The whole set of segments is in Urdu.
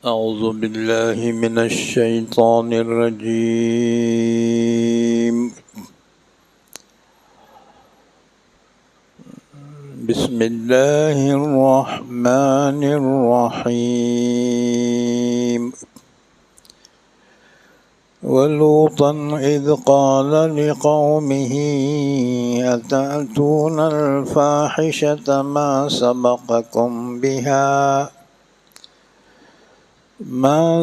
أعوذ بالله من الشيطان الرجيم. بسم الله الرحمن الرحيم. ولوطا إذ قال لقومه أتأتون الفاحشة ما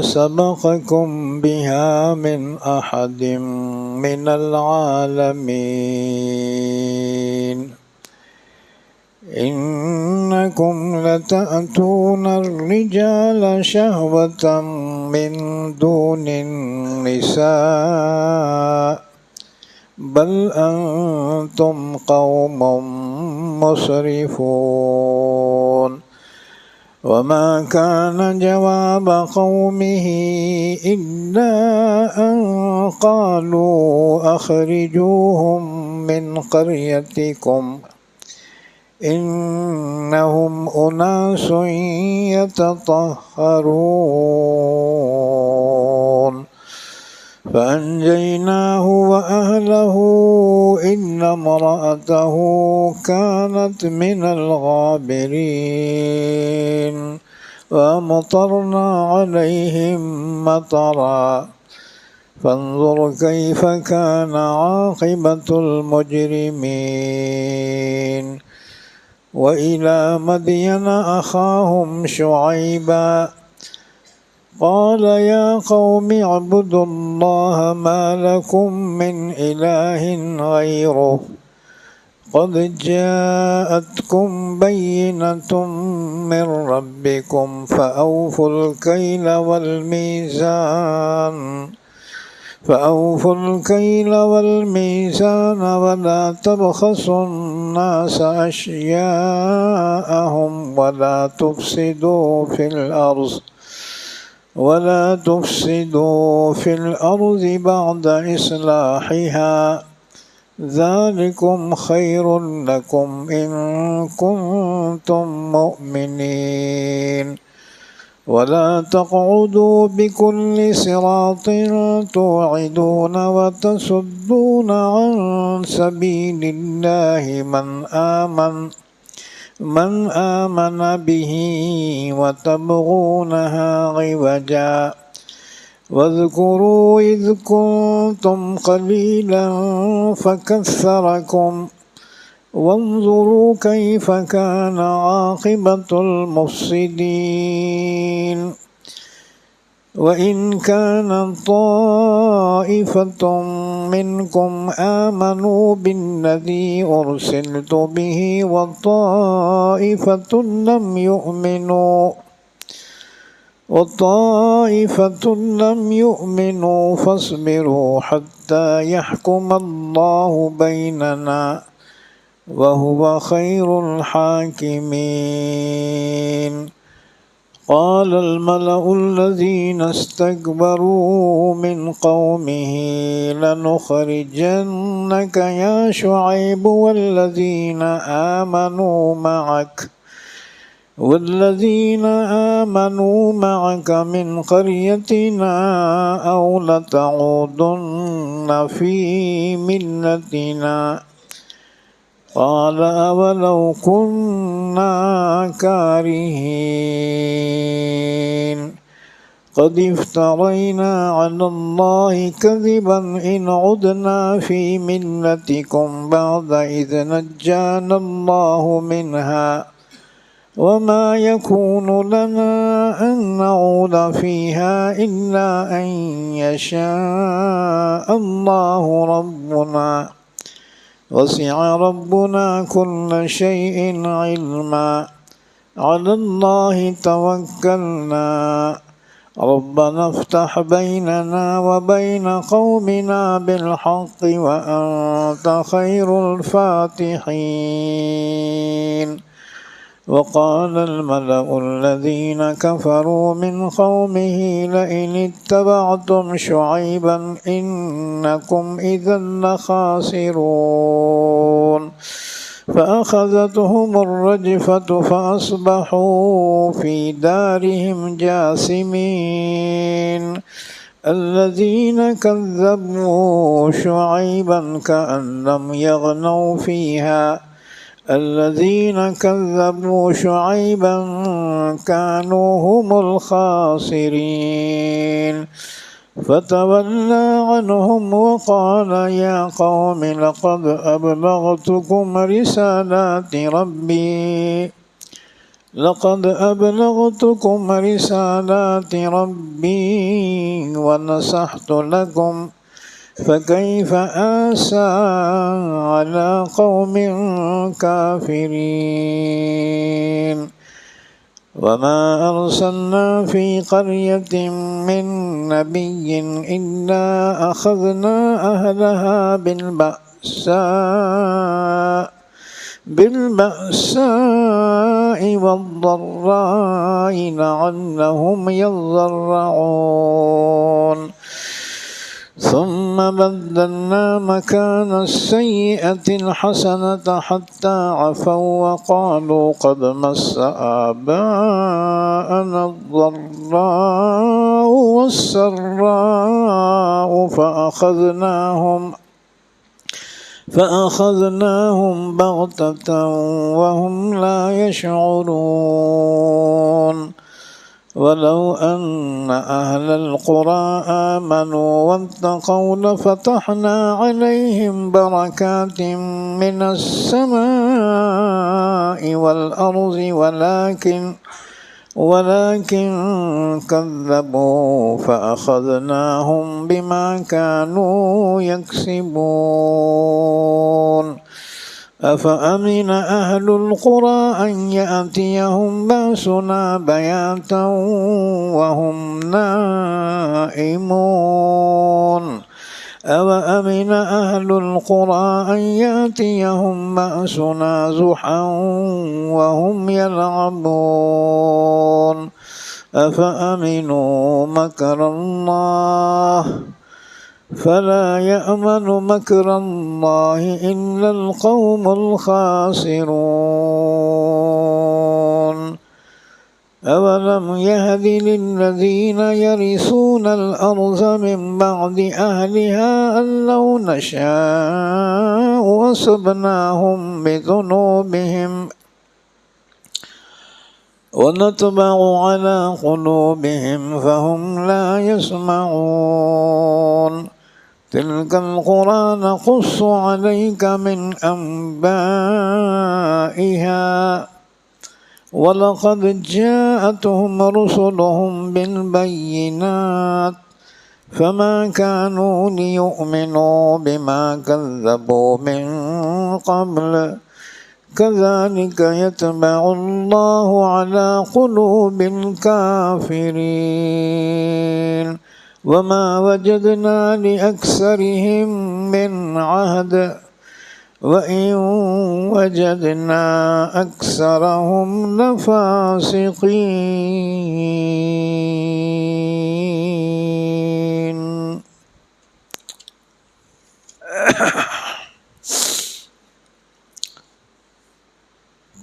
سبقكم بها من أحد من العالمين إنكم لتأتون الرجال شهوة من دون النساء بل أنتم قوم مسرفون وما كان جواب قومه إلا أن قالوا أخرجوهم من قريتكم إنهم أناس يتطهرون فأنجيناه وأهله إلا امرأته كانت من الغابرين وأمطرنا عليهم مطرا فانظر كيف كان عاقبة المجرمين وإلى مدين أخاهم شعيبا قال يا قوم اعبدوا الله ما لكم من إله غيره قد جاءتكم بينة من ربكم فأوفوا الكيل والميزان ولا تبخسوا الناس أشياءهم ولا تفسدوا في الأرض بعد إصلاحها ذلكم خير لكم إن كنتم مؤمنين ولا تقعدوا بكل صراط توعدون وتصدون عن سبيل الله من آمن به وتبغونها عوجا واذكروا إذ كنتم قليلا فكثركم وانظروا كيف كان عاقبة المفسدين وإن كانت طائفة منكم آمنوا بالذي أرسلت به وطائفة لم يؤمنوا فاصبروا حتى يحكم الله بيننا وهو خير الحاكمين قال الملأ الذين استكبروا من قومه لنخرجنك يا شعيب والذين آمنوا معك من قريتنا أو لتعودن في ملتنا قال أولو كنا كارهين قد افترينا على الله كذبا إن عدنا في ملتكم بعد إذ نجانا الله منها وما يكون لنا أن نعود فيها إلا أن يشاء الله ربنا وسع ربنا كل شيء علما على الله توكلنا ربنا افتح بيننا وبين قومنا بالحق وأنت خير الفاتحين وقال الملأ الذين كفروا من قومه لئن اتبعتم شعيبا إنكم إذا لخاسرون فأخذتهم الرجفة فأصبحوا في دارهم جاثمين الذين كذبوا شعيبا كأن لم يغنوا فيها الذين كذبوا شعيبا كانوا هم الخاسرين فتولى عنهم وقال يا قوم لقد أبلغتكم رسالات ربي ونصحت لكم فكيف آسى على قوم كافرين وما أرسلنا في قرية من نبي إلا أخذنا أهلها بالبأساء والضراء لعلهم يضرعون ثم بدلنا مكان السيئة الحسنة حتى عفوا وقالوا قد مس آباءنا الضراء والسراء فأخذناهم بغتة وهم لا يشعرون ولو أن أهل القرى آمنوا واتقوا لفتحنا عليهم بركات من السماء والأرض ولكن كذبوا فأخذناهم بما كانوا يكسبون أفأمن أهل القرى أن يأتيهم بأسنا بياتا وهم نائمون أوأمن أهل القرى أن يأتيهم بأسنا زحا وهم يلعبون أفأمنوا مكر الله فلا يأمن مكر الله إلا القوم الخاسرون أولم يهد للذين يرثون الأرض من بعد أهلها أن لو نشاء أصبناهم بذنوبهم ونطبع على قلوبهم فهم لا يسمعون تلك القرى نقص عليك من أنبائها ولقد جاءتهم رسلهم بالبينات فما كانوا ليؤمنوا بما كذبوا من قبل كذلك يطبع الله على قلوب الكافرين وما وجدنا لأكثرهم من عهد وإن وجدنا أكثرهم لفاسقين.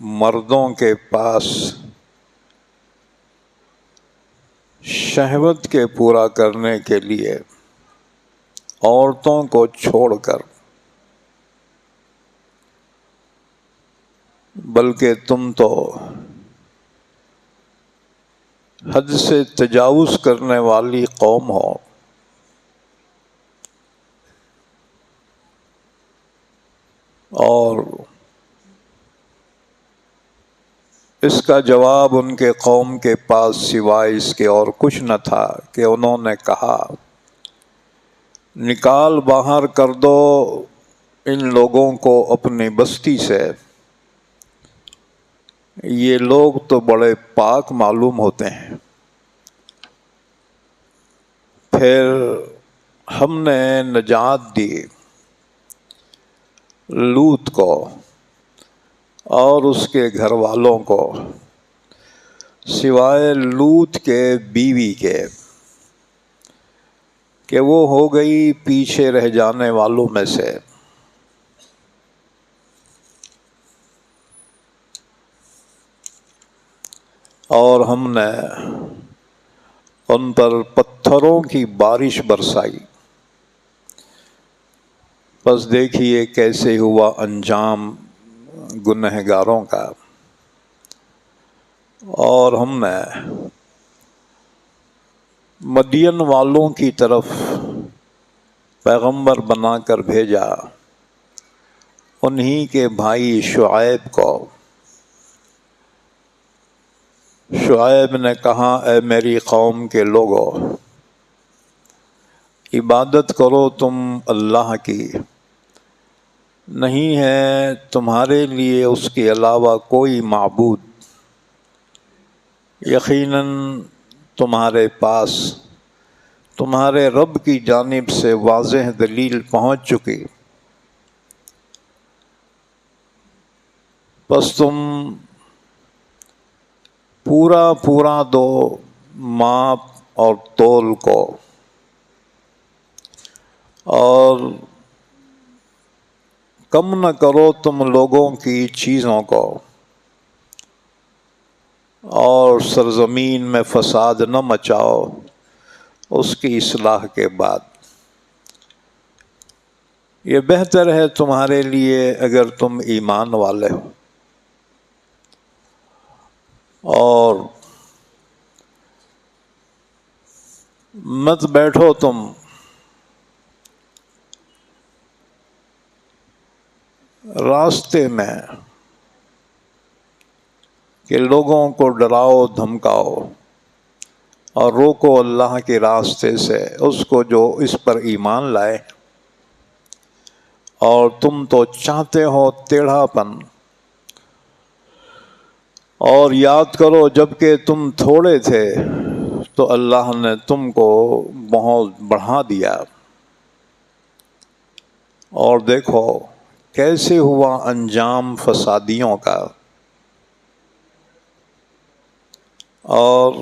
مردوں کے پاس شہوت کے پورا کرنے کے لیے عورتوں کو چھوڑ کر بلکہ تم تو حد سے تجاوز کرنے والی قوم ہو۔ اور اس کا جواب ان کے قوم کے پاس سوائے اس کے اور کچھ نہ تھا کہ انہوں نے کہا نکال باہر کر دو ان لوگوں کو اپنی بستی سے، یہ لوگ تو بڑے پاک معلوم ہوتے ہیں۔ پھر ہم نے نجات دی لوط کو اور اس کے گھر والوں کو، سوائے لوط کے بیوی کے کہ وہ ہو گئی پیچھے رہ جانے والوں میں سے۔ اور ہم نے ان پر پتھروں کی بارش برسائی، بس دیکھیے کیسے ہوا انجام گنہگاروں کا۔ اور ہم نے مدین والوں کی طرف پیغمبر بنا کر بھیجا انہی کے بھائی شعیب کو۔ شعیب نے کہا اے میری قوم کے لوگو، عبادت کرو تم اللہ کی، نہیں ہے تمہارے لیے اس کے علاوہ کوئی معبود، یقیناً تمہارے پاس تمہارے رب کی جانب سے واضح دلیل پہنچ چکی، بس تم پورا دو ماپ اور تول کو، اور کم نہ کرو تم لوگوں کی چیزوں کو، اور سرزمین میں فساد نہ مچاؤ اس کی اصلاح کے بعد، یہ بہتر ہے تمہارے لیے اگر تم ایمان والے ہو۔ اور مت بیٹھو تم راستے میں کہ لوگوں کو ڈراؤ دھمکاؤ اور روکو اللہ کے راستے سے اس کو جو اس پر ایمان لائے، اور تم تو چاہتے ہو ٹیڑھا پن۔ اور یاد کرو جب کہ تم تھوڑے تھے تو اللہ نے تم کو بہت بڑھا دیا، اور دیکھو کیسے ہوا انجام فسادیوں کا۔ اور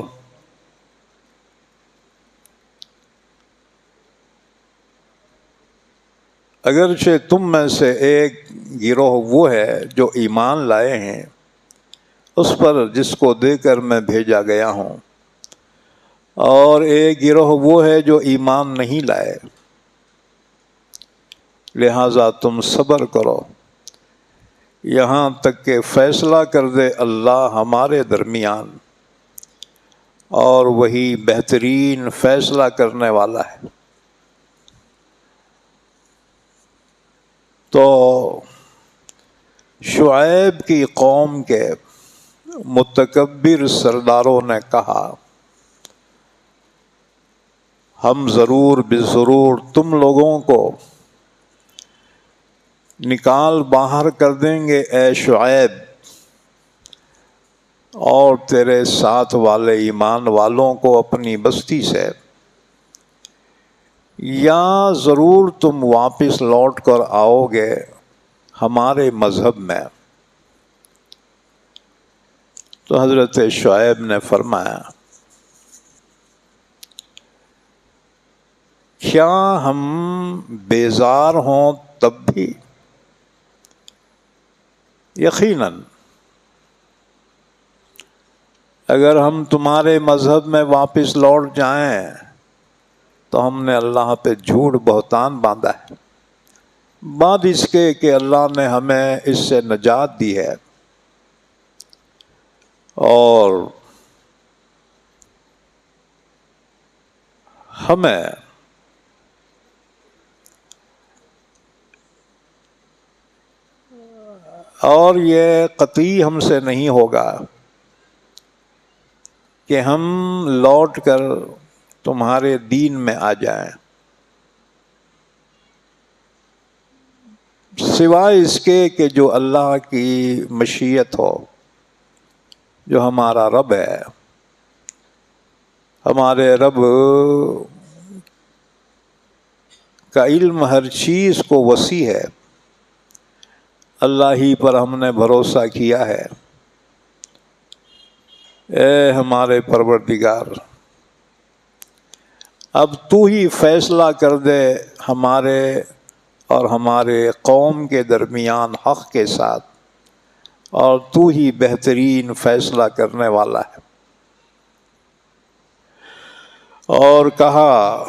اگرچہ تم میں سے ایک گروہ وہ ہے جو ایمان لائے ہیں اس پر جس کو دے کر میں بھیجا گیا ہوں، اور ایک گروہ وہ ہے جو ایمان نہیں لائے، لہذا تم صبر کرو یہاں تک کہ فیصلہ کر دے اللہ ہمارے درمیان، اور وہی بہترین فیصلہ کرنے والا ہے۔ تو شعیب کی قوم کے متکبر سرداروں نے کہا ہم ضرور بضرور تم لوگوں کو نکال باہر کر دیں گے اے شعیب، اور تیرے ساتھ والے ایمان والوں کو اپنی بستی سے، یا ضرور تم واپس لوٹ کر آؤ گے ہمارے مذہب میں۔ تو حضرت شعیب نے فرمایا کیا ہم بیزار ہوں تب بھی؟ یقیناً اگر ہم تمہارے مذہب میں واپس لوٹ جائیں تو ہم نے اللہ پہ جھوٹ بہتان باندھا ہے، بعد اس کے کہ اللہ نے ہمیں اس سے نجات دی ہے اور ہمیں اور یہ قطعی ہم سے نہیں ہوگا کہ ہم لوٹ کر تمہارے دین میں آ جائیں، سوائے اس کے کہ جو اللہ کی مشیت ہو، جو ہمارا رب ہے۔ ہمارے رب کا علم ہر چیز کو وسیع ہے، اللہ ہی پر ہم نے بھروسہ کیا ہے۔ اے ہمارے پروردگار، اب تو ہی فیصلہ کر دے ہمارے اور ہمارے قوم کے درمیان حق کے ساتھ، اور تو ہی بہترین فیصلہ کرنے والا ہے۔ اور کہا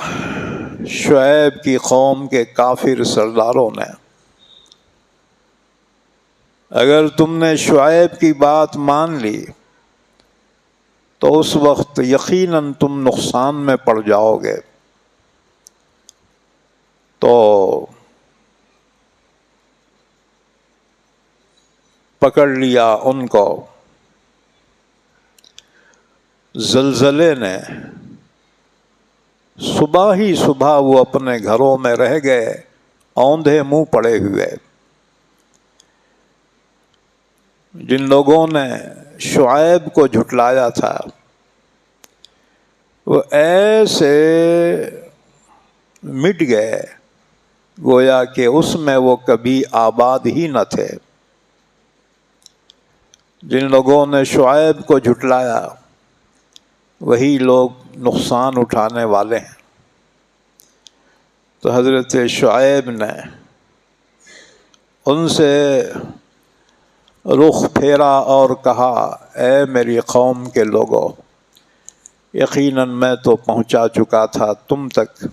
شعیب کی قوم کے کافر سرداروں نے، اگر تم نے شعیب کی بات مان لی تو اس وقت یقیناً تم نقصان میں پڑ جاؤ گے۔ تو پکڑ لیا ان کو زلزلے نے، صبح ہی صبح وہ اپنے گھروں میں رہ گئے اوندھے منہ پڑے ہوئے۔ جن لوگوں نے شعیب کو جھٹلایا تھا وہ ایسے مٹ گئے گویا کہ اس میں وہ کبھی آباد ہی نہ تھے۔ جن لوگوں نے شعیب کو جھٹلایا وہی لوگ نقصان اٹھانے والے ہیں۔ تو حضرت شعیب نے ان سے رخ پھیرا اور کہا، اے میری قوم کے لوگوں، یقیناً میں تو پہنچا چکا تھا تم تک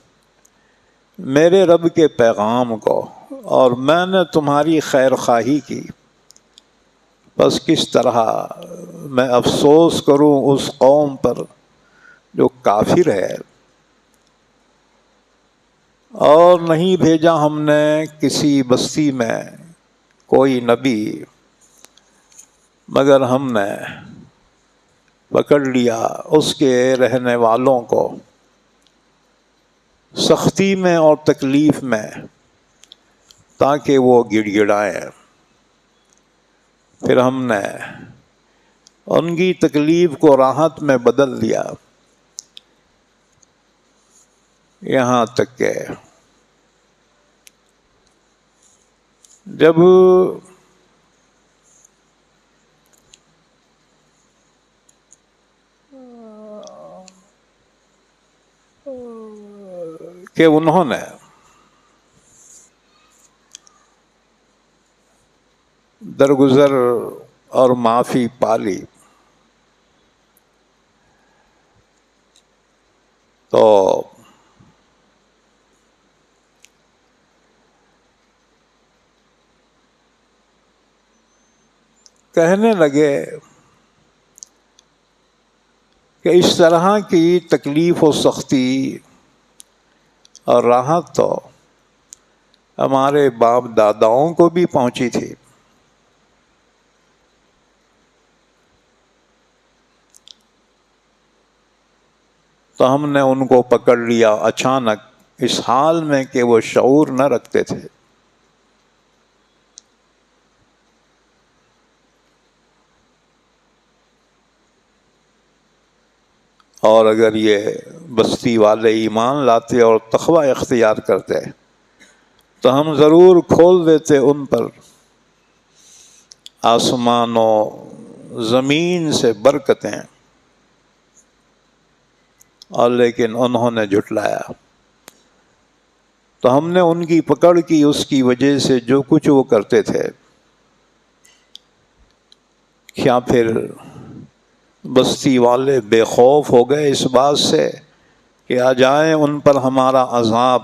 میرے رب کے پیغام کو، اور میں نے تمہاری خیر خواہی کی، بس کس طرح میں افسوس کروں اس قوم پر جو کافر ہے۔ اور نہیں بھیجا ہم نے کسی بستی میں کوئی نبی مگر ہم نے پکڑ لیا اس کے رہنے والوں کو سختی میں اور تکلیف میں تاکہ وہ گڑ گڑائیں۔ پھر ہم نے ان کی تکلیف کو راحت میں بدل دیا، یہاں تک کہ جب کہ انہوں نے درگزر اور معافی پالی تو کہنے لگے کہ اس طرح کی تکلیف و سختی اور راحت تو ہمارے باپ داداؤں کو بھی پہنچی تھی۔ تو ہم نے ان کو پکڑ لیا اچانک اس حال میں کہ وہ شعور نہ رکھتے تھے۔ اور اگر یہ بستی والے ایمان لاتے اور تقوی اختیار کرتے تو ہم ضرور کھول دیتے ان پر آسمان و زمین سے برکتیں، اور لیکن انہوں نے جھٹلایا۔ تو ہم نے ان کی پکڑ کی اس کی وجہ سے جو کچھ وہ کرتے تھے۔ کیا پھر بستی والے بے خوف ہو گئے اس بات سے کہ آ جائیں ان پر ہمارا عذاب.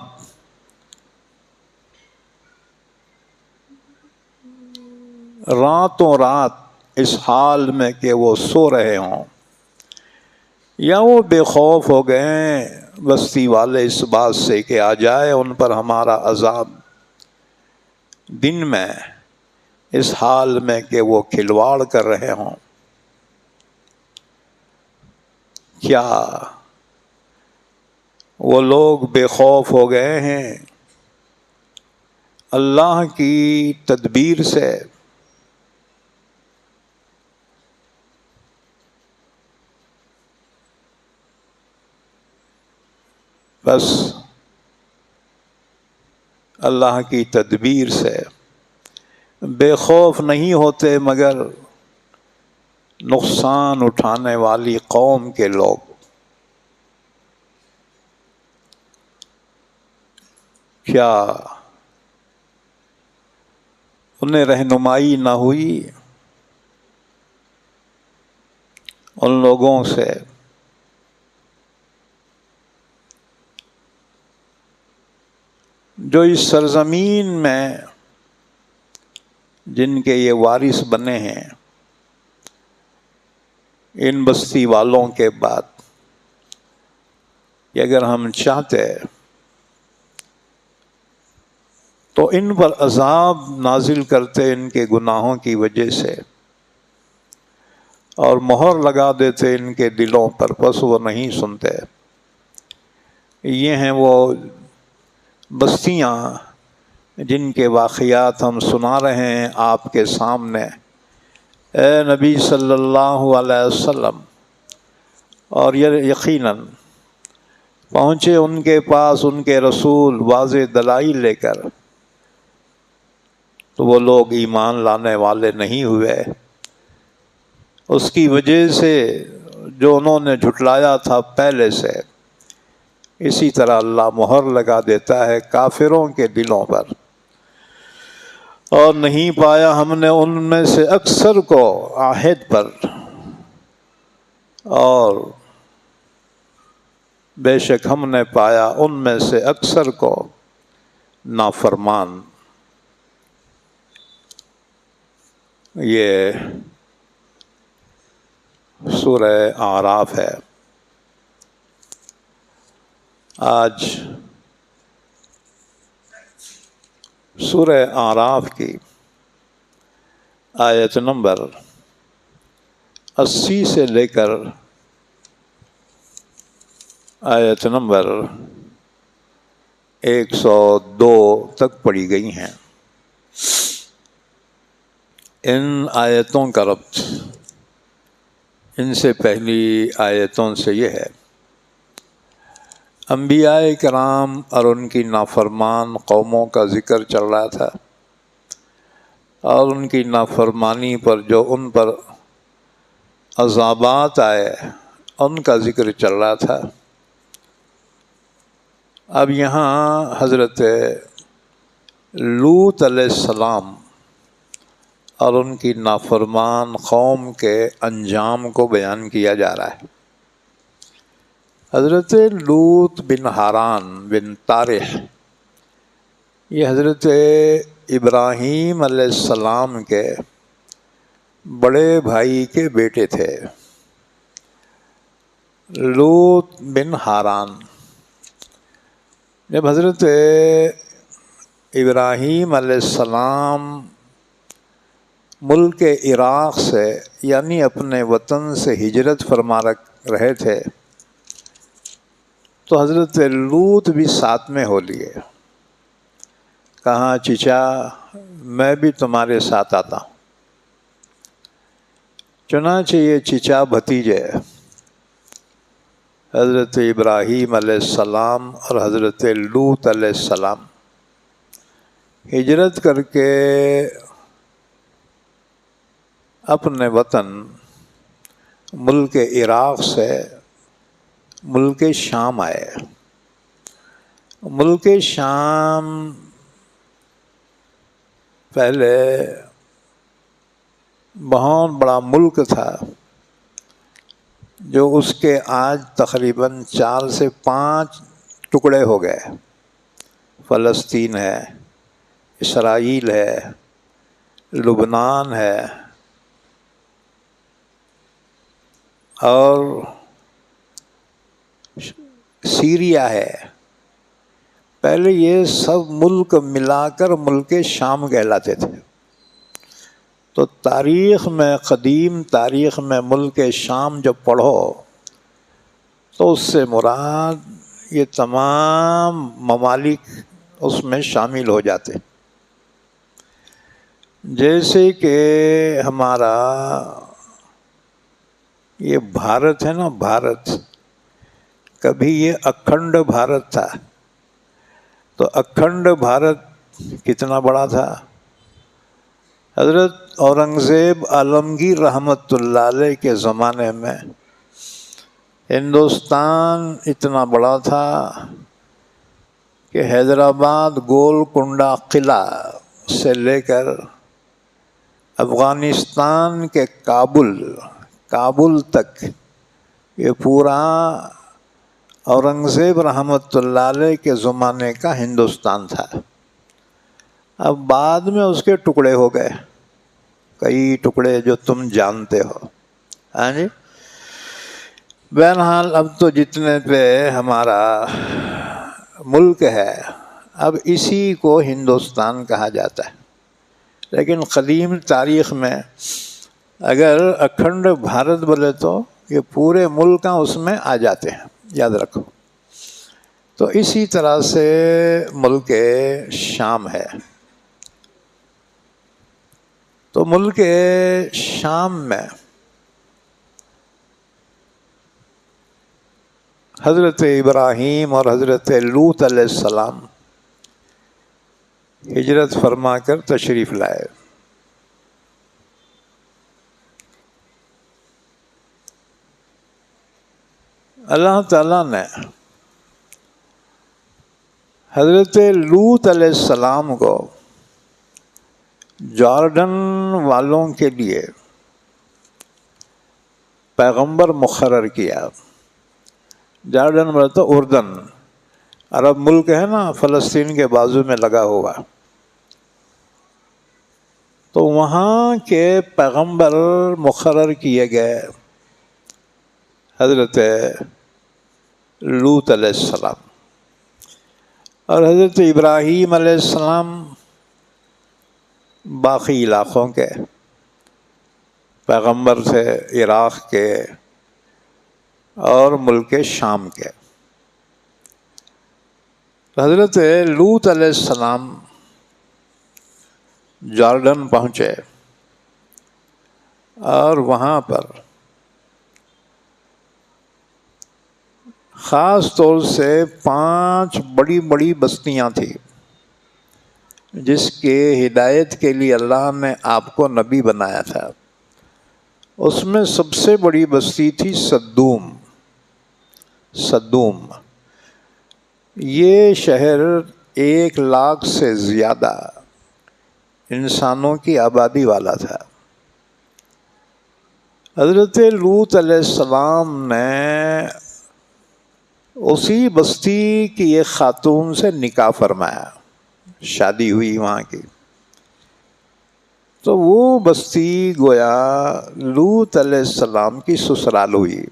راتوں رات اس حال میں کہ وہ سو رہے ہوں، یا وہ بے خوف ہو گئے بستی والے اس بات سے کہ آ جائے ان پر ہمارا عذاب دن میں، اس حال میں کہ وہ کھلواڑ کر رہے ہوں. کیا وہ لوگ بے خوف ہو گئے ہیں اللہ کی تدبیر سے؟ بس اللہ کی تدبیر سے بے خوف نہیں ہوتے مگر نقصان اٹھانے والی قوم کے لوگ. کیا انہیں رہنمائی نہ ہوئی ان لوگوں سے جو اس سرزمین میں جن کے یہ وارث بنے ہیں ان بستی والوں کے بعد، کہ اگر ہم چاہتے تو ان پر عذاب نازل کرتے ان کے گناہوں کی وجہ سے، اور مہر لگا دیتے ان کے دلوں پر، بس وہ نہیں سنتے. یہ ہیں وہ بستیاں جن کے واقعات ہم سنا رہے ہیں آپ کے سامنے، اے نبی صلی اللہ علیہ وسلم. اور یہ یقیناً پہنچے ان کے پاس ان کے رسول واضح دلائل لے کر، تو وہ لوگ ایمان لانے والے نہیں ہوئے. اس کی وجہ سے جو انہوں نے جھٹلایا تھا پہلے سے، اسی طرح اللہ مہر لگا دیتا ہے کافروں کے دلوں پر. اور نہیں پایا ہم نے ان میں سے اکثر کو عہد پر، اور بے شک ہم نے پایا ان میں سے اکثر کو نافرمان. یہ سورہ اعراف ہے. آج سورہ اعراف کی آیت نمبر 80 سے لے کر آیت نمبر 102 تک پڑھی گئی ہیں. ان آیتوں کا ربط ان سے پہلی آیتوں سے یہ ہے، انبیاء کرام اور ان کی نافرمان قوموں کا ذکر چل رہا تھا، اور ان کی نافرمانی پر جو ان پر عذابات آئے ان کا ذکر چل رہا تھا. اب یہاں حضرت لوط علیہ السلام اور ان کی نافرمان قوم کے انجام کو بیان کیا جا رہا ہے. حضرت لوط بن حاران بن طارح یہ حضرت ابراہیم علیہ السلام کے بڑے بھائی کے بیٹے تھے. لوط بن حاران جب حضرت ابراہیم علیہ السلام ملک عراق سے یعنی اپنے وطن سے ہجرت فرما رہے تھے، تو حضرت لوط بھی ساتھ میں ہو لیے. کہا چچا میں بھی تمہارے ساتھ آتا ہوں. چنانچہ یہ چچا بھتیجے حضرت ابراہیم علیہ السلام اور حضرت لوط علیہ السلام ہجرت کر کے اپنے وطن ملک عراق سے ملک شام آئے. ملک شام پہلے بہت بڑا ملک تھا، جو اس کے آج تقریباً 4 سے 5 ٹکڑے ہو گئے. فلسطین ہے، اسرائیل ہے، لبنان ہے، اور سیریا ہے. پہلے یہ سب ملک ملا کر ملک شام کہلاتے تھے. تو تاریخ میں، قدیم تاریخ میں ملک شام جب پڑھو تو اس سے مراد یہ تمام ممالک اس میں شامل ہو جاتے. جیسے کہ ہمارا یہ بھارت ہے نا، بھارت کبھی یہ اکھنڈ بھارت تھا. تو اکھنڈ بھارت کتنا بڑا تھا. حضرت اورنگزیب عالمگیر رحمۃ اللہ علیہ کے زمانے میں ہندوستان اتنا بڑا تھا کہ حیدرآباد گولکنڈہ قلعہ سے لے کر افغانستان کے کابل تک یہ پورا اورنگزیب رحمۃ اللہ علیہ کے زمانے کا ہندوستان تھا. اب بعد میں اس کے ٹکڑے ہو گئے، کئی ٹکڑے جو تم جانتے ہو. ہاں جی. بہرحال اب تو جتنے پہ ہمارا ملک ہے اب اسی کو ہندوستان کہا جاتا ہے. لیکن قدیم تاریخ میں اگر اکھنڈ بھارت بولے تو یہ پورے ملک اس میں آ جاتے ہیں، یاد رکھو. تو اسی طرح سے ملک شام ہے. تو ملک شام میں حضرت ابراہیم اور حضرت لوط علیہ السلام ہجرت فرما کر تشریف لائے. اللہ تعالیٰ نے حضرت لوط علیہ السلام کو جارڈن والوں کے لیے پیغمبر مقرر کیا. جارڈن مطلب تو اردن، عرب ملک ہے نا، فلسطین کے بازو میں لگا ہوا. تو وہاں کے پیغمبر مقرر کیے گئے حضرت لوط علیہ السلام. اور حضرت ابراہیم علیہ السلام باقی علاقوں کے پیغمبر تھے، عراق کے اور ملک شام کے. حضرت لوط علیہ السلام جارڈن پہنچے اور وہاں پر خاص طور سے 5 بڑی بڑی بستیاں تھیں جس کے ہدایت کے لیے اللہ نے آپ کو نبی بنایا تھا. اس میں سب سے بڑی بستی تھی صدوم. یہ شہر 1 لاکھ سے زیادہ انسانوں کی آبادی والا تھا. حضرت لوط علیہ السلام نے اسی بستی کی ایک خاتون سے نکاح فرمایا، شادی ہوئی وہاں کی. تو وہ بستی گویا لوط علیہ السلام کی سسرال ہوئی.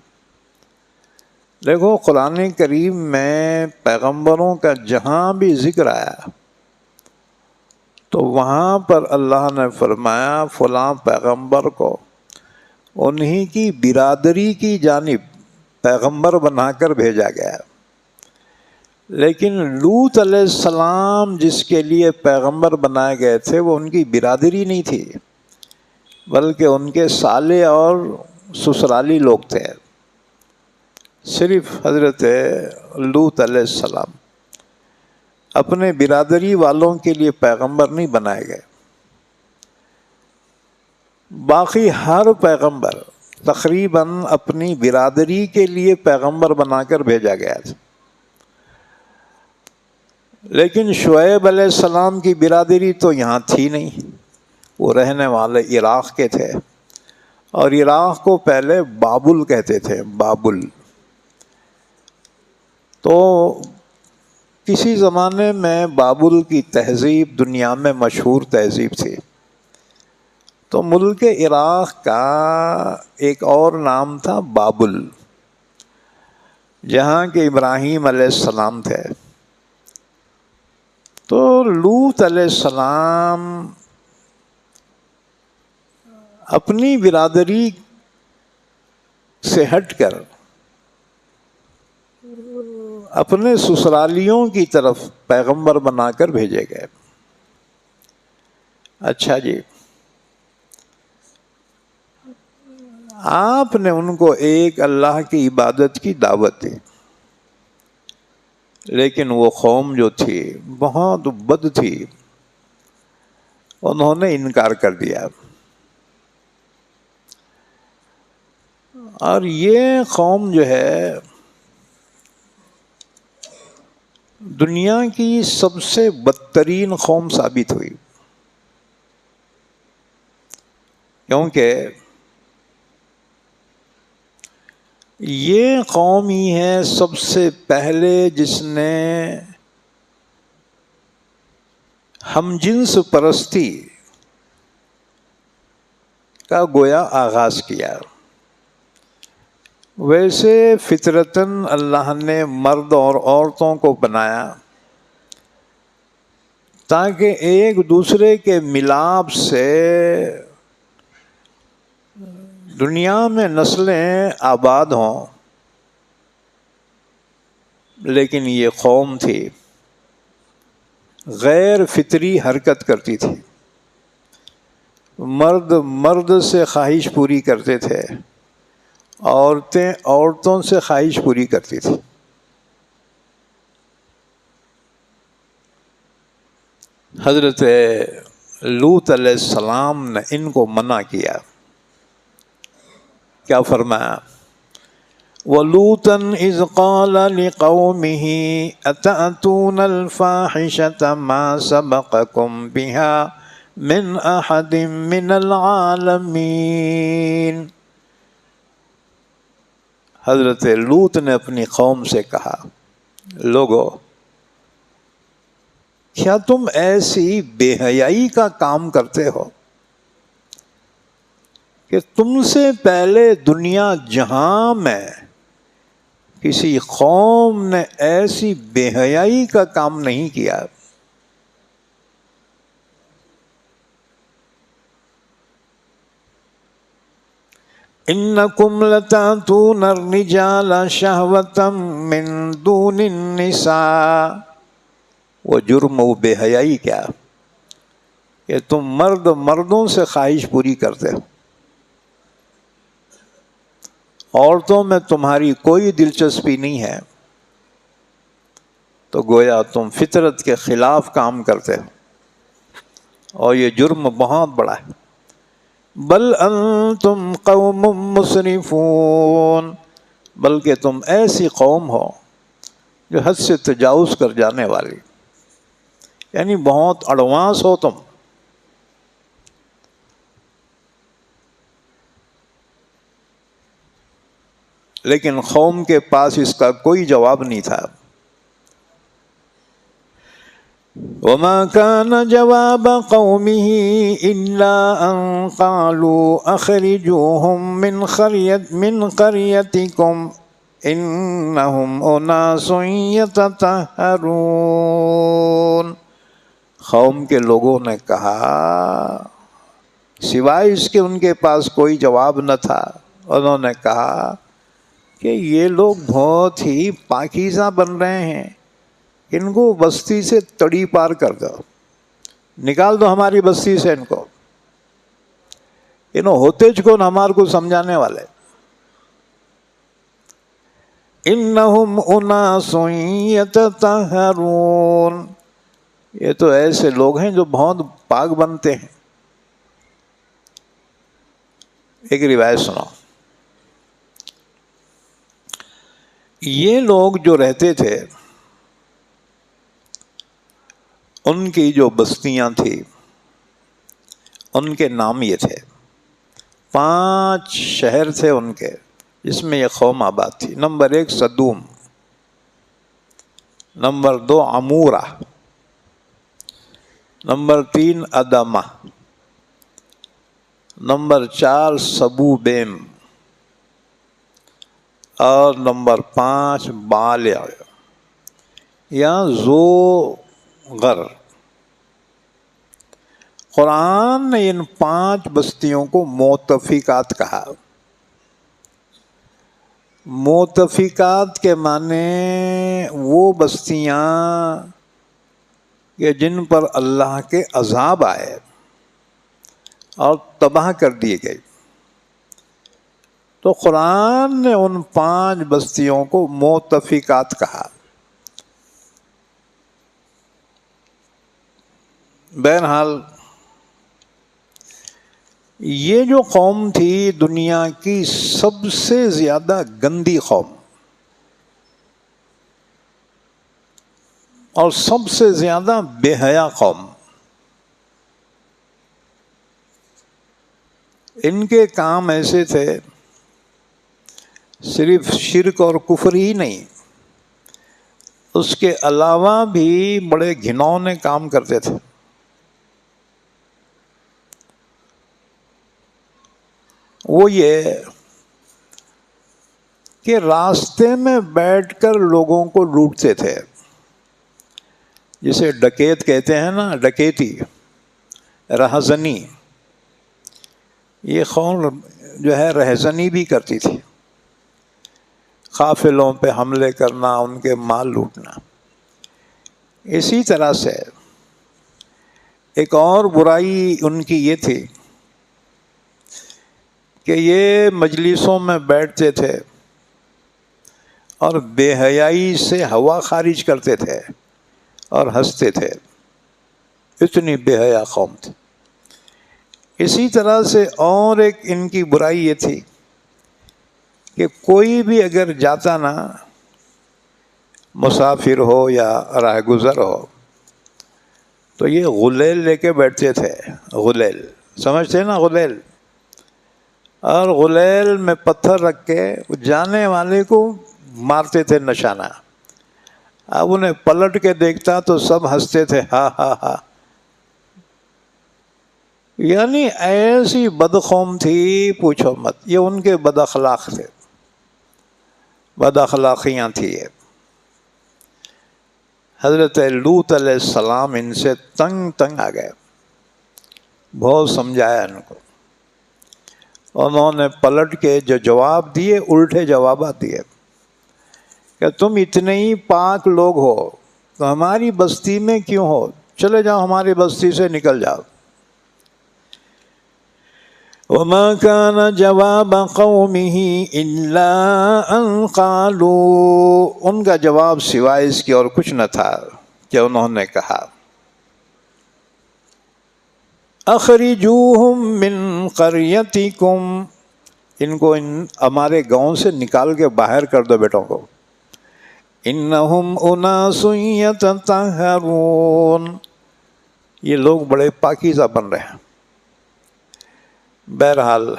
دیکھو قرآن کریم میں پیغمبروں کا جہاں بھی ذکر آیا تو وہاں پر اللہ نے فرمایا فلاں پیغمبر کو انہی کی برادری کی جانب پیغمبر بنا کر بھیجا گیا. لیکن لوط علیہ السلام جس کے لیے پیغمبر بنائے گئے تھے وہ ان کی برادری نہیں تھی، بلکہ ان کے سالے اور سسرالی لوگ تھے. صرف حضرت لوط علیہ السلام اپنے برادری والوں کے لیے پیغمبر نہیں بنائے گئے. باقی ہر پیغمبر تقریباً اپنی برادری کے لیے پیغمبر بنا کر بھیجا گیا تھا. لیکن شعیب علیہ السلام کی برادری تو یہاں تھی نہیں، وہ رہنے والے عراق کے تھے. اور عراق کو پہلے بابل کہتے تھے، بابل۔ تو کسی زمانے میں بابل کی تہذیب دنیا میں مشہور تہذیب تھی۔ تو ملک عراق کا ایک اور نام تھا بابل، جہاں کے ابراہیم علیہ السلام تھے۔ تو لوط علیہ السلام اپنی برادری سے ہٹ کر اپنے سسرالیوں کی طرف پیغمبر بنا کر بھیجے گئے۔ اچھا جی، آپ نے ان کو ایک اللہ کی عبادت کی دعوت دی، لیکن وہ قوم جو تھی بہت بد تھی، انہوں نے انکار کر دیا۔ اور یہ قوم جو ہے دنیا کی سب سے بدترین قوم ثابت ہوئی، کیونکہ یہ قوم ہی ہے سب سے پہلے جس نے ہم جنس پرستی کا گویا آغاز کیا۔ ویسے فطرتاً اللہ نے مرد اور عورتوں کو بنایا تاکہ ایک دوسرے کے ملاپ سے دنیا میں نسلیں آباد ہوں، لیکن یہ قوم تھی غیر فطری حرکت کرتی تھی۔ مرد مرد سے خواہش پوری کرتے تھے، عورتیں عورتوں سے خواہش پوری کرتی تھی۔ حضرت لوط علیہ السلام نے ان کو منع کیا، کیا فرمایا؟ وَلُوطًا إِذْ قَالَ لِقَوْمِهِ أَتَأْتُونَ الْفَاحِشَةَ مَا سَبَقَكُمْ بِهَا مِنْ أَحَدٍ مِّنَ الْعَالَمِينَ۔ حضرت لوط نے اپنی قوم سے کہا، لوگو، کیا تم ایسی بے حیائی کا کام کرتے ہو کہ تم سے پہلے دنیا جہاں میں کسی قوم نے ایسی بے حیائی کا کام نہیں کیا۔ انکم لتاتون الرجال شہوۃ من دون النساء۔ وہ جرم و بے حیائی کیا کہ تم مرد مردوں سے خواہش پوری کرتے ہو، عورتوں میں تمہاری کوئی دلچسپی نہیں ہے، تو گویا تم فطرت کے خلاف کام کرتے ہو، اور یہ جرم بہت بڑا ہے۔ بل انتم قوم مسرفون، بلکہ تم ایسی قوم ہو جو حد سے تجاوز کر جانے والی، یعنی بہت ایڈوانس ہو تم۔ لیکن قوم کے پاس اس کا کوئی جواب نہیں تھا۔ وَمَا كَانَ جَوَابَ قَوْمِهِ إِلَّا أَن قَالُوا أَخْرِجُوهُم مِّن قَرْيَتِكُمْ إِنَّهُمْ أُنَاسٌ يَتَطَهَّرُونَ۔ قوم کے لوگوں نے کہا، سوائے اس کے ان کے پاس کوئی جواب نہ تھا، انہوں نے کہا کہ یہ لوگ بہت ہی پاکیزہ بن رہے ہیں، ان کو بستی سے تڑی پار کر دو، نکال دو ہماری بستی سے ان کو، انہوں ہوتے کون ہمارے کو سمجھانے والے۔ انہم اناس یتطہرون، یہ تو ایسے لوگ ہیں جو بہت پاک بنتے ہیں۔ ایک روایت سنو، یہ لوگ جو رہتے تھے ان کی جو بستیاں تھیں ان کے نام یہ تھے 5 شہر تھے ان کے جس میں یہ قوم آباد تھی. نمبر 1 صدوم، نمبر 2 عمورہ، نمبر 3 ادمہ، نمبر 4 سبوبیم، اور نمبر 5 بالع یا زوغر. قرآن نے ان 5 بستیوں کو موتفقات کہا. موتفقات کے معنی وہ بستیاں کہ جن پر اللہ کے عذاب آئے اور تباہ کر دیے گئے. تو قرآن نے ان 5 بستیوں کو موتفقات کہا. بہرحال یہ جو قوم تھی دنیا کی سب سے زیادہ گندی قوم اور سب سے زیادہ بے حیا قوم. ان کے کام ایسے تھے، صرف شرک اور کفر ہی نہیں، اس کے علاوہ بھی بڑے گھنونے کام کرتے تھے. وہ یہ کہ راستے میں بیٹھ کر لوگوں کو لوٹتے تھے، جسے ڈکیت کہتے ہیں نا، ڈکیتی، رہزنی. یہ قوم جو ہے رہزنی بھی کرتی تھی، قافلوں پہ حملے کرنا، ان کے مال لوٹنا. اسی طرح سے ایک اور برائی ان کی یہ تھی کہ یہ مجلسوں میں بیٹھتے تھے اور بے حیائی سے ہوا خارج کرتے تھے اور ہنستے تھے. اتنی بے حیا قوم تھی. اسی طرح سے اور ایک ان کی برائی یہ تھی کہ کوئی بھی اگر جاتا نا، مسافر ہو یا راہ گزر ہو، تو یہ غلیل لے کے بیٹھتے تھے. غلیل سمجھتے نا، غلیل. اور غلیل میں پتھر رکھ کے جانے والے کو مارتے تھے نشانہ. اب انہیں پلٹ کے دیکھتا تو سب ہنستے تھے، ہا ہا ہا. یعنی ایسی بد قوم تھی پوچھو مت. یہ ان کے بد اخلاق تھے، بد اخلاقیاں تھی. حضرت لوط علیہ السلام ان سے تنگ آ گئے. بہت سمجھایا ان کو. انہوں نے پلٹ کے جو جواب دیے الٹے جوابات دیے کہ تم اتنے ہی پاک لوگ ہو تو ہماری بستی میں کیوں ہو؟ چلے جاؤ، ہماری بستی سے نکل جاؤ. وَمَا كَانَ جَوَابَ قَوْمِهِ إِلَّا أَن قَالُوا، ان کا جواب سوائے اس کی اور کچھ نہ تھا کہ انہوں نے کہا اخرجوہم من قریتکم، ان کو ہمارے گاؤں سے نکال کے باہر کر دو بیٹوں کو. انہم اناس یتطہرون، یہ لوگ بڑے پاکیزہ بن رہے ہیں. بہرحال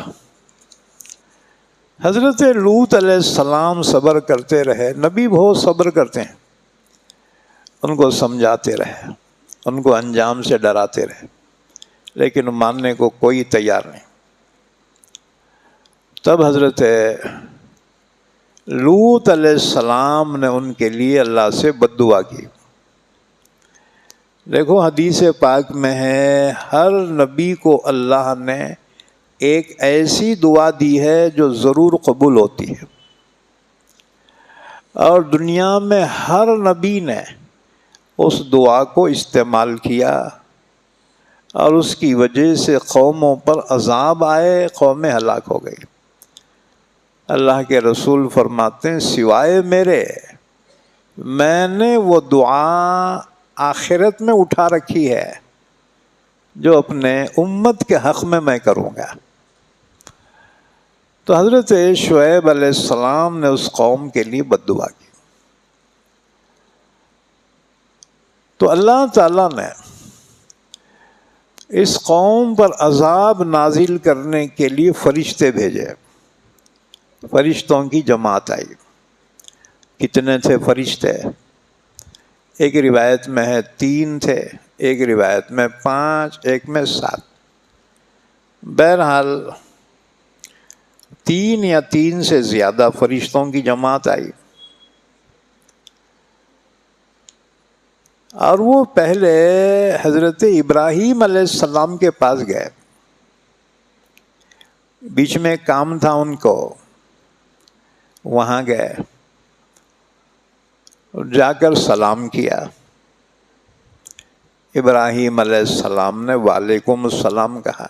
حضرت لوط علیہ السلام صبر کرتے رہے. نبی بہت صبر کرتے ہیں. ان کو سمجھاتے رہے، ان کو انجام سے ڈراتے رہے، لیکن ماننے کو کوئی تیار نہیں. تب حضرت لوط علیہ السلام نے ان کے لیے اللہ سے بد دعا کی. دیکھو حدیث پاک میں ہے ہر نبی کو اللہ نے ایک ایسی دعا دی ہے جو ضرور قبول ہوتی ہے، اور دنیا میں ہر نبی نے اس دعا کو استعمال کیا اور اس کی وجہ سے قوموں پر عذاب آئے، قومیں ہلاک ہو گئی. اللہ کے رسول فرماتے ہیں سوائے میرے، میں نے وہ دعا آخرت میں اٹھا رکھی ہے جو اپنے امت کے حق میں کروں گا. تو حضرت شعیب علیہ السلام نے اس قوم کے لیے بد دعا کی. تو اللہ تعالیٰ نے اس قوم پر عذاب نازل کرنے کے لیے فرشتے بھیجے، فرشتوں کی جماعت آئی۔ کتنے تھے فرشتے؟ ایک روایت میں ہے 3 تھے، ایک روایت میں 5، ایک میں 7۔ بہرحال 3 یا 3 سے زیادہ فرشتوں کی جماعت آئی، اور وہ پہلے حضرت ابراہیم علیہ السلام کے پاس گئے۔ بیچ میں کام تھا ان کو، وہاں گئے، جا کر سلام کیا۔ ابراہیم علیہ السلام نے وعلیکم السلام کہا۔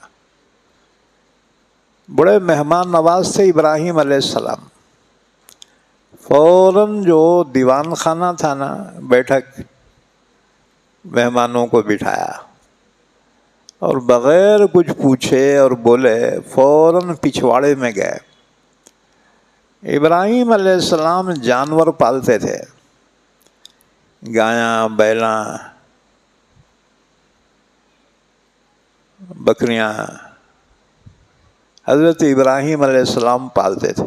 بڑے مہمان نواز تھے ابراہیم علیہ السلام۔ فوراً جو دیوان خانہ تھا نا، بیٹھک، مہمانوں کو بٹھایا، اور بغیر کچھ پوچھے اور بولے فوراً پچھواڑے میں گئے۔ ابراہیم علیہ السلام جانور پالتے تھے، گایاں، بیلاں، بکریاں، حضرت ابراہیم علیہ السلام پالتے تھے۔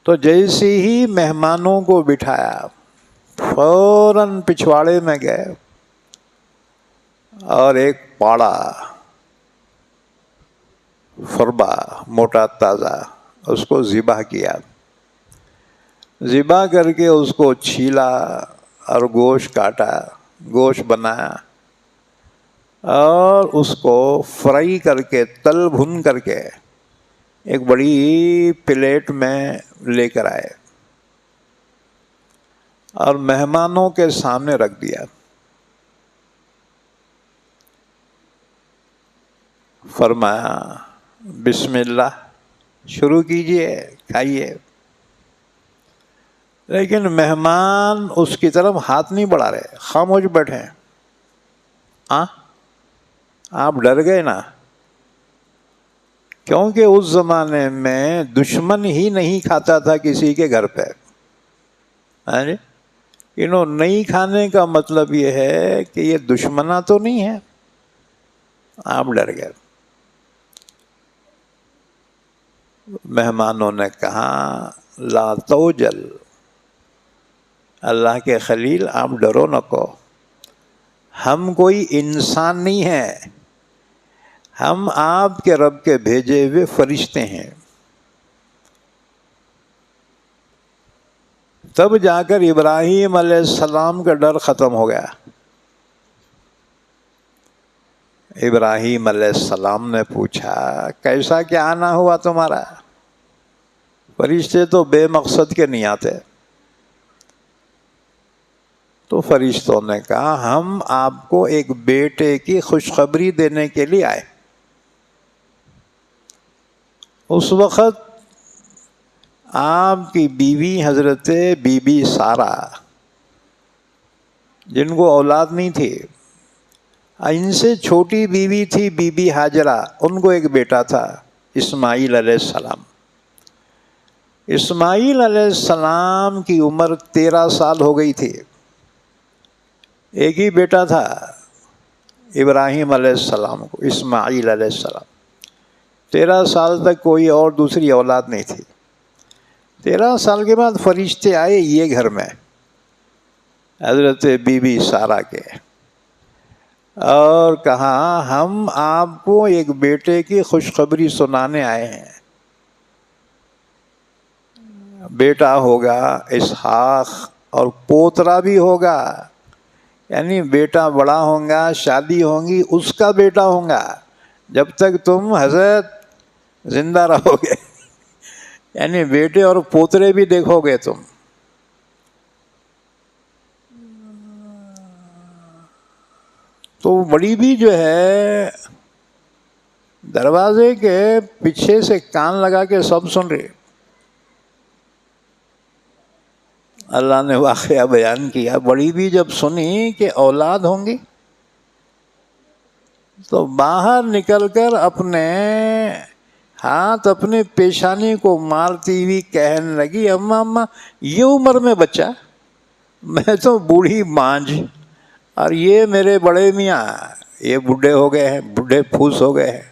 تو جیسے ہی مہمانوں کو بٹھایا، فوراً پچھواڑے میں گئے اور ایک پاڑا فربا موٹا تازہ اس کو ذبح کیا۔ ذبح کر کے اس کو چھیلا اور گوشت کاٹا، گوشت بنایا، اور اس کو فرائی کر کے، تل بھن کر کے ایک بڑی پلیٹ میں لے کر آئے اور مہمانوں کے سامنے رکھ دیا۔ فرمایا بسم اللہ، شروع کیجئے، کھائیے۔ لیکن مہمان اس کی طرف ہاتھ نہیں بڑھا رہے، خاموش بیٹھے ہیں۔ آپ ڈر گئے نا، کیونکہ اس زمانے میں دشمن ہی نہیں کھاتا تھا کسی کے گھر پہ۔ نہیں کھانے کا مطلب یہ ہے کہ یہ دشمناں تو نہیں ہے۔ آپ ڈر گئے۔ مہمانوں نے کہا لا توجل، اللہ کے خلیل آپ ڈرو نکو، ہم کوئی انسان نہیں ہیں، ہم آپ کے رب کے بھیجے ہوئے فرشتے ہیں۔ تب جا کر ابراہیم علیہ السلام کا ڈر ختم ہو گیا۔ ابراہیم علیہ السلام نے پوچھا کیسا کیا آنا ہوا تمہارا؟ فرشتے تو بے مقصد کے نہیں آتے۔ تو فرشتوں نے کہا ہم آپ کو ایک بیٹے کی خوشخبری دینے کے لیے آئے۔ اس وقت آپ کی بیوی حضرت بی بی سارہ، جن کو اولاد نہیں تھی، ان سے چھوٹی بیوی تھی بی بی ہاجرہ، ان کو ایک بیٹا تھا اسماعیل علیہ السلام۔ اسماعیل علیہ السلام کی عمر 13 سال ہو گئی تھی۔ ایک ہی بیٹا تھا ابراہیم علیہ السلام کو، اسماعیل علیہ السلام۔ 13 سال تک کوئی اور دوسری اولاد نہیں تھی۔ 13 سال کے بعد فرشتے آئے یہ گھر میں حضرت بی بی سارہ کے، اور کہا ہم آپ کو ایک بیٹے کی خوشخبری سنانے آئے ہیں، بیٹا ہوگا اسحاق اور پوترا بھی ہوگا، یعنی بیٹا بڑا ہوگا، شادی ہوں گی، اس کا بیٹا ہوگا جب تک تم حضرت زندہ رہو گے، یعنی بیٹے اور پوترے بھی دیکھو گے تم۔ تو بڑی بھی جو ہے دروازے کے پیچھے سے کان لگا کے سب سن رہی۔ اللہ نے واقعہ بیان کیا، بڑی بھی جب سنی کہ اولاد ہوں گی تو باہر نکل کر اپنے ہاتھ اپنے پیشانی کو مارتی ہوئی کہنے لگی اماں اماں یہ عمر میں بچہ، میں تو بوڑھی مانجھ، اور یہ میرے بڑے میاں یہ بوڑھے ہو گئے ہیں، بوڑھے پھوس ہو گئے ہیں،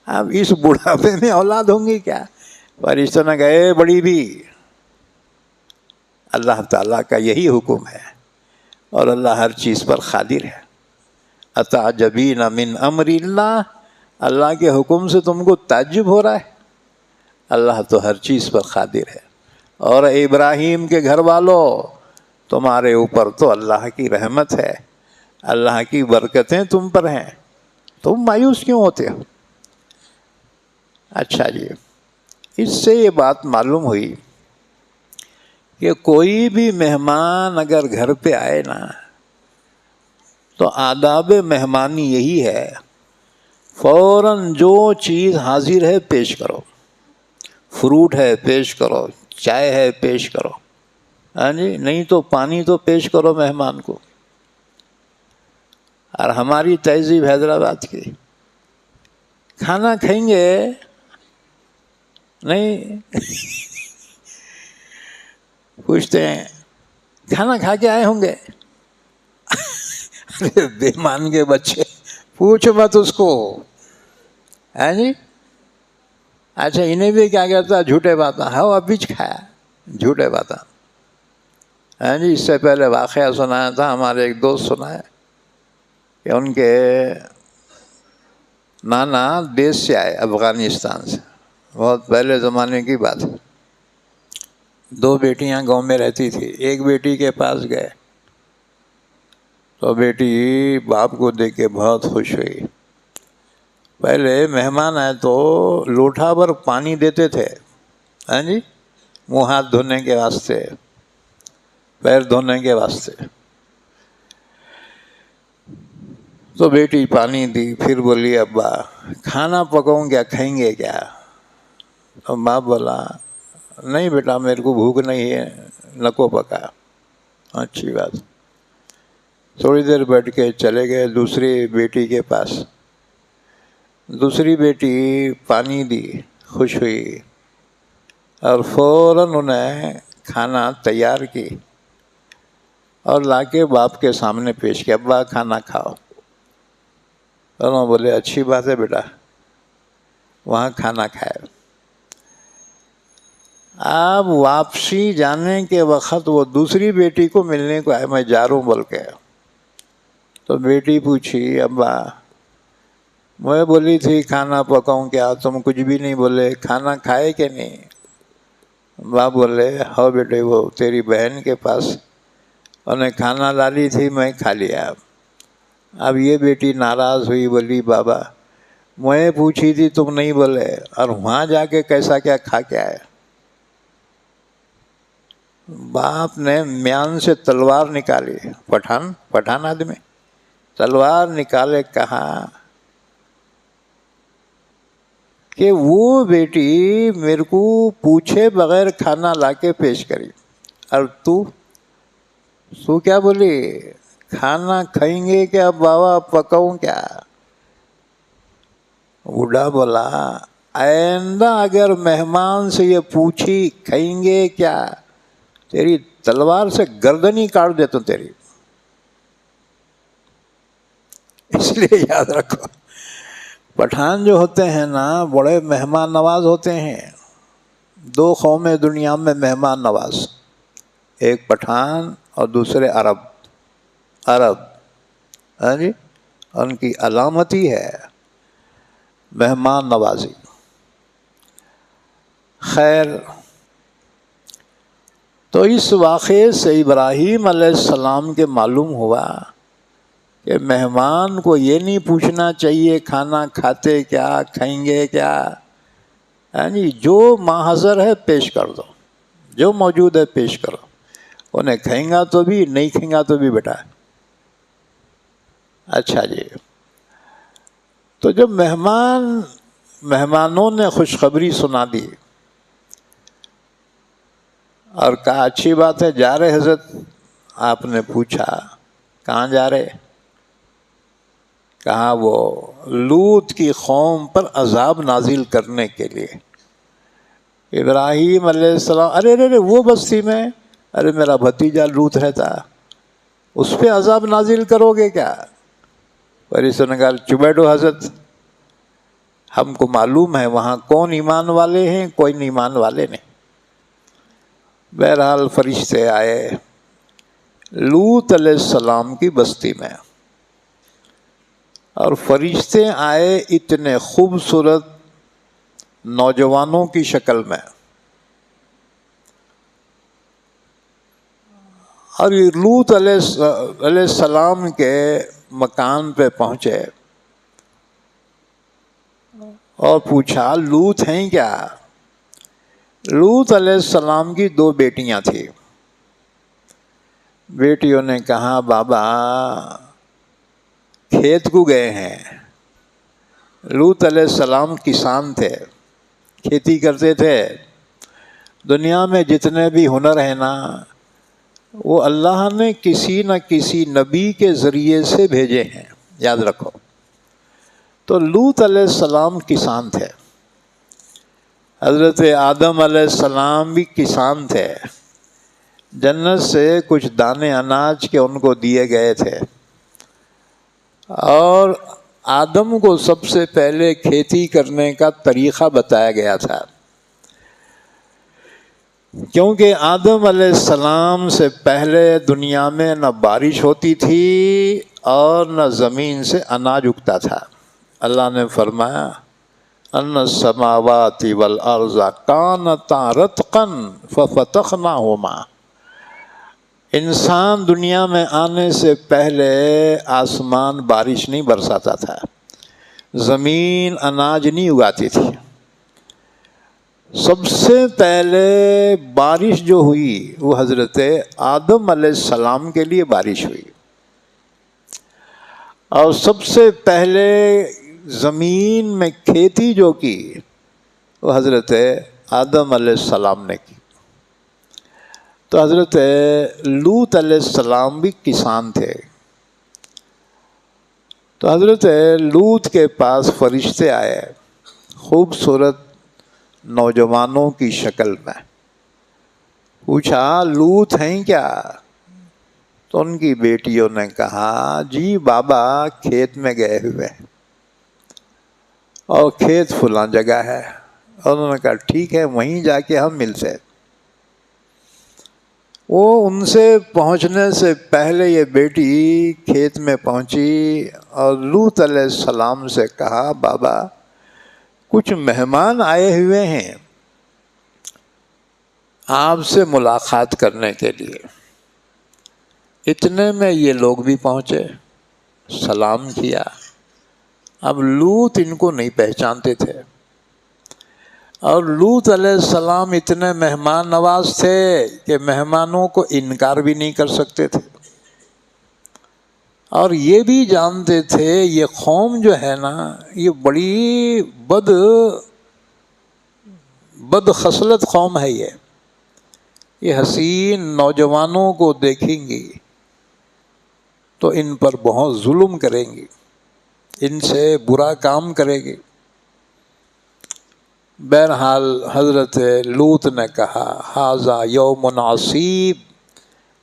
اب اس بڑھاپے میں اولاد ہوں گی کیا؟ فرشتوں نے کہا اے بڑی بھی، اللہ تعالیٰ کا یہی حکم ہے اور اللہ ہر چیز پر قادر ہے۔ اتعجبین من امر اللہ، اللہ کے حکم سے تم کو تعجب ہو رہا ہے؟ اللہ تو ہر چیز پر قادر ہے۔ اور ابراہیم کے گھر والوں، تمہارے اوپر تو اللہ کی رحمت ہے، اللہ کی برکتیں تم پر ہیں، تم مایوس کیوں ہوتے ہو؟ اچھا جی، اس سے یہ بات معلوم ہوئی کہ کوئی بھی مہمان اگر گھر پہ آئے نا تو آداب مہمانی یہی ہے، فوراً جو چیز حاضر ہے پیش کرو، فروٹ ہے پیش کرو، چائے ہے پیش کرو، ہاں جی، نہیں تو پانی تو پیش کرو مہمان کو۔ اور ہماری تہذیب حیدرآباد کی، کھانا کھائیں گے نہیں پوچھتے ہیں کھانا کھا کے آئے ہوں گے؟ ارے بے مان کے بچے، پوچھ مت اس کو، ہے جی۔ اچھا انہیں بھی کیا کہتا ہے؟ جھوٹے باتاں، ہاں ابھی کھایا، جھوٹے باتاں، ہاں جی۔ اس سے پہلے واقعہ سنایا تھا، ہمارے ایک دوست سنایا کہ ان کے نانا دیش سے آئے، افغانستان سے، بہت پہلے زمانے کی بات ہے۔ دو بیٹیاں گاؤں میں رہتی تھی، ایک بیٹی کے پاس گئے تو بیٹی باپ کو دیکھ کے بہت خوش ہوئی۔ پہلے مہمان آئے تو لوٹا بھر پانی دیتے تھے، ہاں جی، منہ ہاتھ دھونے کے واسطے، پیر دھونے کے واسطے، تو بیٹی پانی دی، پھر بولی ابا کھانا پکاؤں کیا، کھائیں گے کیا؟ تو باپ بولا نہیں بیٹا میرے کو بھوک نہیں ہے، نکو پکا۔ اچھی بات۔ تھوڑی دیر بیٹھ کے چلے گئے دوسری بیٹی کے پاس، دوسری بیٹی پانی دی، خوش ہوئی اور فوراً انہیں کھانا تیار کی اور لا کے باپ کے سامنے پیش کیا، ابا کھانا کھاؤ۔ دونوں بولے اچھی بات ہے بیٹا، وہاں کھانا کھائے۔ اب واپسی جانے کے وقت وہ دوسری بیٹی کو ملنے کو آئے، میں جا رہا ہوں بول کے، تو بیٹی پوچھی ابا میں بولی تھی کھانا پکاؤں کیا، تم کچھ بھی نہیں بولے، کھانا کھائے کہ نہیں؟ باپ بولے ہاں بیٹے وہ تیری بہن کے پاس انہیں کھانا ڈالی تھی، میں کھا لیا۔ اب یہ بیٹی ناراض ہوئی، بولی بابا میں پوچھی تھی تم نہیں بولے، اور وہاں جا کے کیسا کیا کھا کے آئے؟ باپ نے میان سے تلوار نکالی، پٹھان آدمی، تلوار نکالے، کہا کہ وہ بیٹی میرے کو پوچھے بغیر کھانا لا کے پیش کری، اور تو کیا بولی؟ کھانا کھائیں گے کیا بابا، پکاؤں کیا؟ بوڑھا بولا آئندہ اگر مہمان سے یہ پوچھی کھائیں گے کیا، تیری تلوار سے گردن ہی کاٹ دیتا ہوں تیری۔ اس لیے یاد رکھو پٹھان جو ہوتے ہیں نا بڑے مہمان نواز ہوتے ہیں۔ دو قومیں دنیا میں مہمان نواز، ایک پٹھان اور دوسرے عرب، ہاں جی، ان کی علامت ہی ہے مہمان نوازی۔ خیر، تو اس واقعے سے ابراہیم علیہ السلام کے معلوم ہوا کہ مہمان کو یہ نہیں پوچھنا چاہیے کھانا کھاتے کیا، کھائیں گے کیا، یعنی جو محضر ہے پیش کر دو، جو موجود ہے پیش کرو، انہیں کھائیں گا تو بھی، نہیں کھائیں گا تو بھی بیٹا۔ اچھا جی، تو جب مہمانوں نے خوشخبری سنا دی اور کہا اچھی بات ہے، جا رہے حضرت؟ آپ نے پوچھا کہاں جا رہے؟ کہا وہ لوط کی قوم پر عذاب نازل کرنے کے لیے۔ ابراہیم علیہ السلام ارے وہ بستی میں، ارے میرا بھتیجا لوط رہتا، اس پہ عذاب نازل کرو گے کیا؟ فرشتوں نے کہا چپ بیٹھو حضرت، ہم کو معلوم ہے وہاں کون ایمان والے ہیں، کوئی نہیں ایمان والے نہیں۔ بہرحال فرشتے آئے لوط علیہ السلام کی بستی میں، اور فرشتے آئے اتنے خوبصورت نوجوانوں کی شکل میں، اور یہ لوط علیہ السلام کے مکان پہ پہنچے اور پوچھا لوط ہیں کیا؟ لوط علیہ السلام کی 2 بیٹیاں تھیں۔ بیٹیوں نے کہا بابا کھیت کو گئے ہیں۔ لوط علیہ السلام کسان تھے، کھیتی کرتے تھے۔ دنیا میں جتنے بھی ہنر ہیں نا، وہ اللہ نے کسی نہ کسی نبی کے ذریعے سے بھیجے ہیں، یاد رکھو۔ تو لوط علیہ السلام کسان تھے، حضرت آدم علیہ السلام بھی کسان تھے، جنت سے کچھ دانے اناج کے ان کو دیے گئے تھے، اور آدم کو سب سے پہلے کھیتی کرنے کا طریقہ بتایا گیا تھا، کیونکہ آدم علیہ السلام سے پہلے دنیا میں نہ بارش ہوتی تھی اور نہ زمین سے اناج اگتا تھا۔ اللہ نے فرمایا ان السماوات والارض کانتا رتقا ففتقناہما۔ انسان دنیا میں آنے سے پہلے آسمان بارش نہیں برساتا تھا، زمین اناج نہیں اگاتی تھی۔ سب سے پہلے بارش جو ہوئی وہ حضرت آدم علیہ السلام کے لیے بارش ہوئی، اور سب سے پہلے زمین میں کھیتی جو کی وہ حضرت آدم علیہ السلام نے کی۔ تو حضرت لوط علیہ السلام بھی کسان تھے۔ تو حضرت لوط کے پاس فرشتے آئے خوبصورت نوجوانوں کی شکل میں، پوچھا لوط ہیں کیا؟ تو ان کی بیٹیوں نے کہا جی بابا کھیت میں گئے ہوئے ہیں، اور کھیت فلاں جگہ ہے۔ انہوں نے کہا ٹھیک ہے وہیں جا کے ہم ملتے۔ وہ ان سے پہنچنے سے پہلے یہ بیٹی کھیت میں پہنچی اور لوط علیہ السلام سے کہا بابا کچھ مہمان آئے ہوئے ہیں آپ سے ملاقات کرنے کے لیے۔ اتنے میں یہ لوگ بھی پہنچے، سلام کیا۔ اب لوط ان کو نہیں پہچانتے تھے، اور لوط علیہ السلام اتنے مہمان نواز تھے کہ مہمانوں کو انکار بھی نہیں کر سکتے تھے، اور یہ بھی جانتے تھے یہ قوم جو ہے نا یہ بڑی بد خصلت قوم ہے، یہ حسین نوجوانوں کو دیکھیں گی تو ان پر بہت ظلم کریں گی، ان سے برا کام کرے گی۔ بہرحال حضرت لوط نے کہا ھذا یوم عصیب،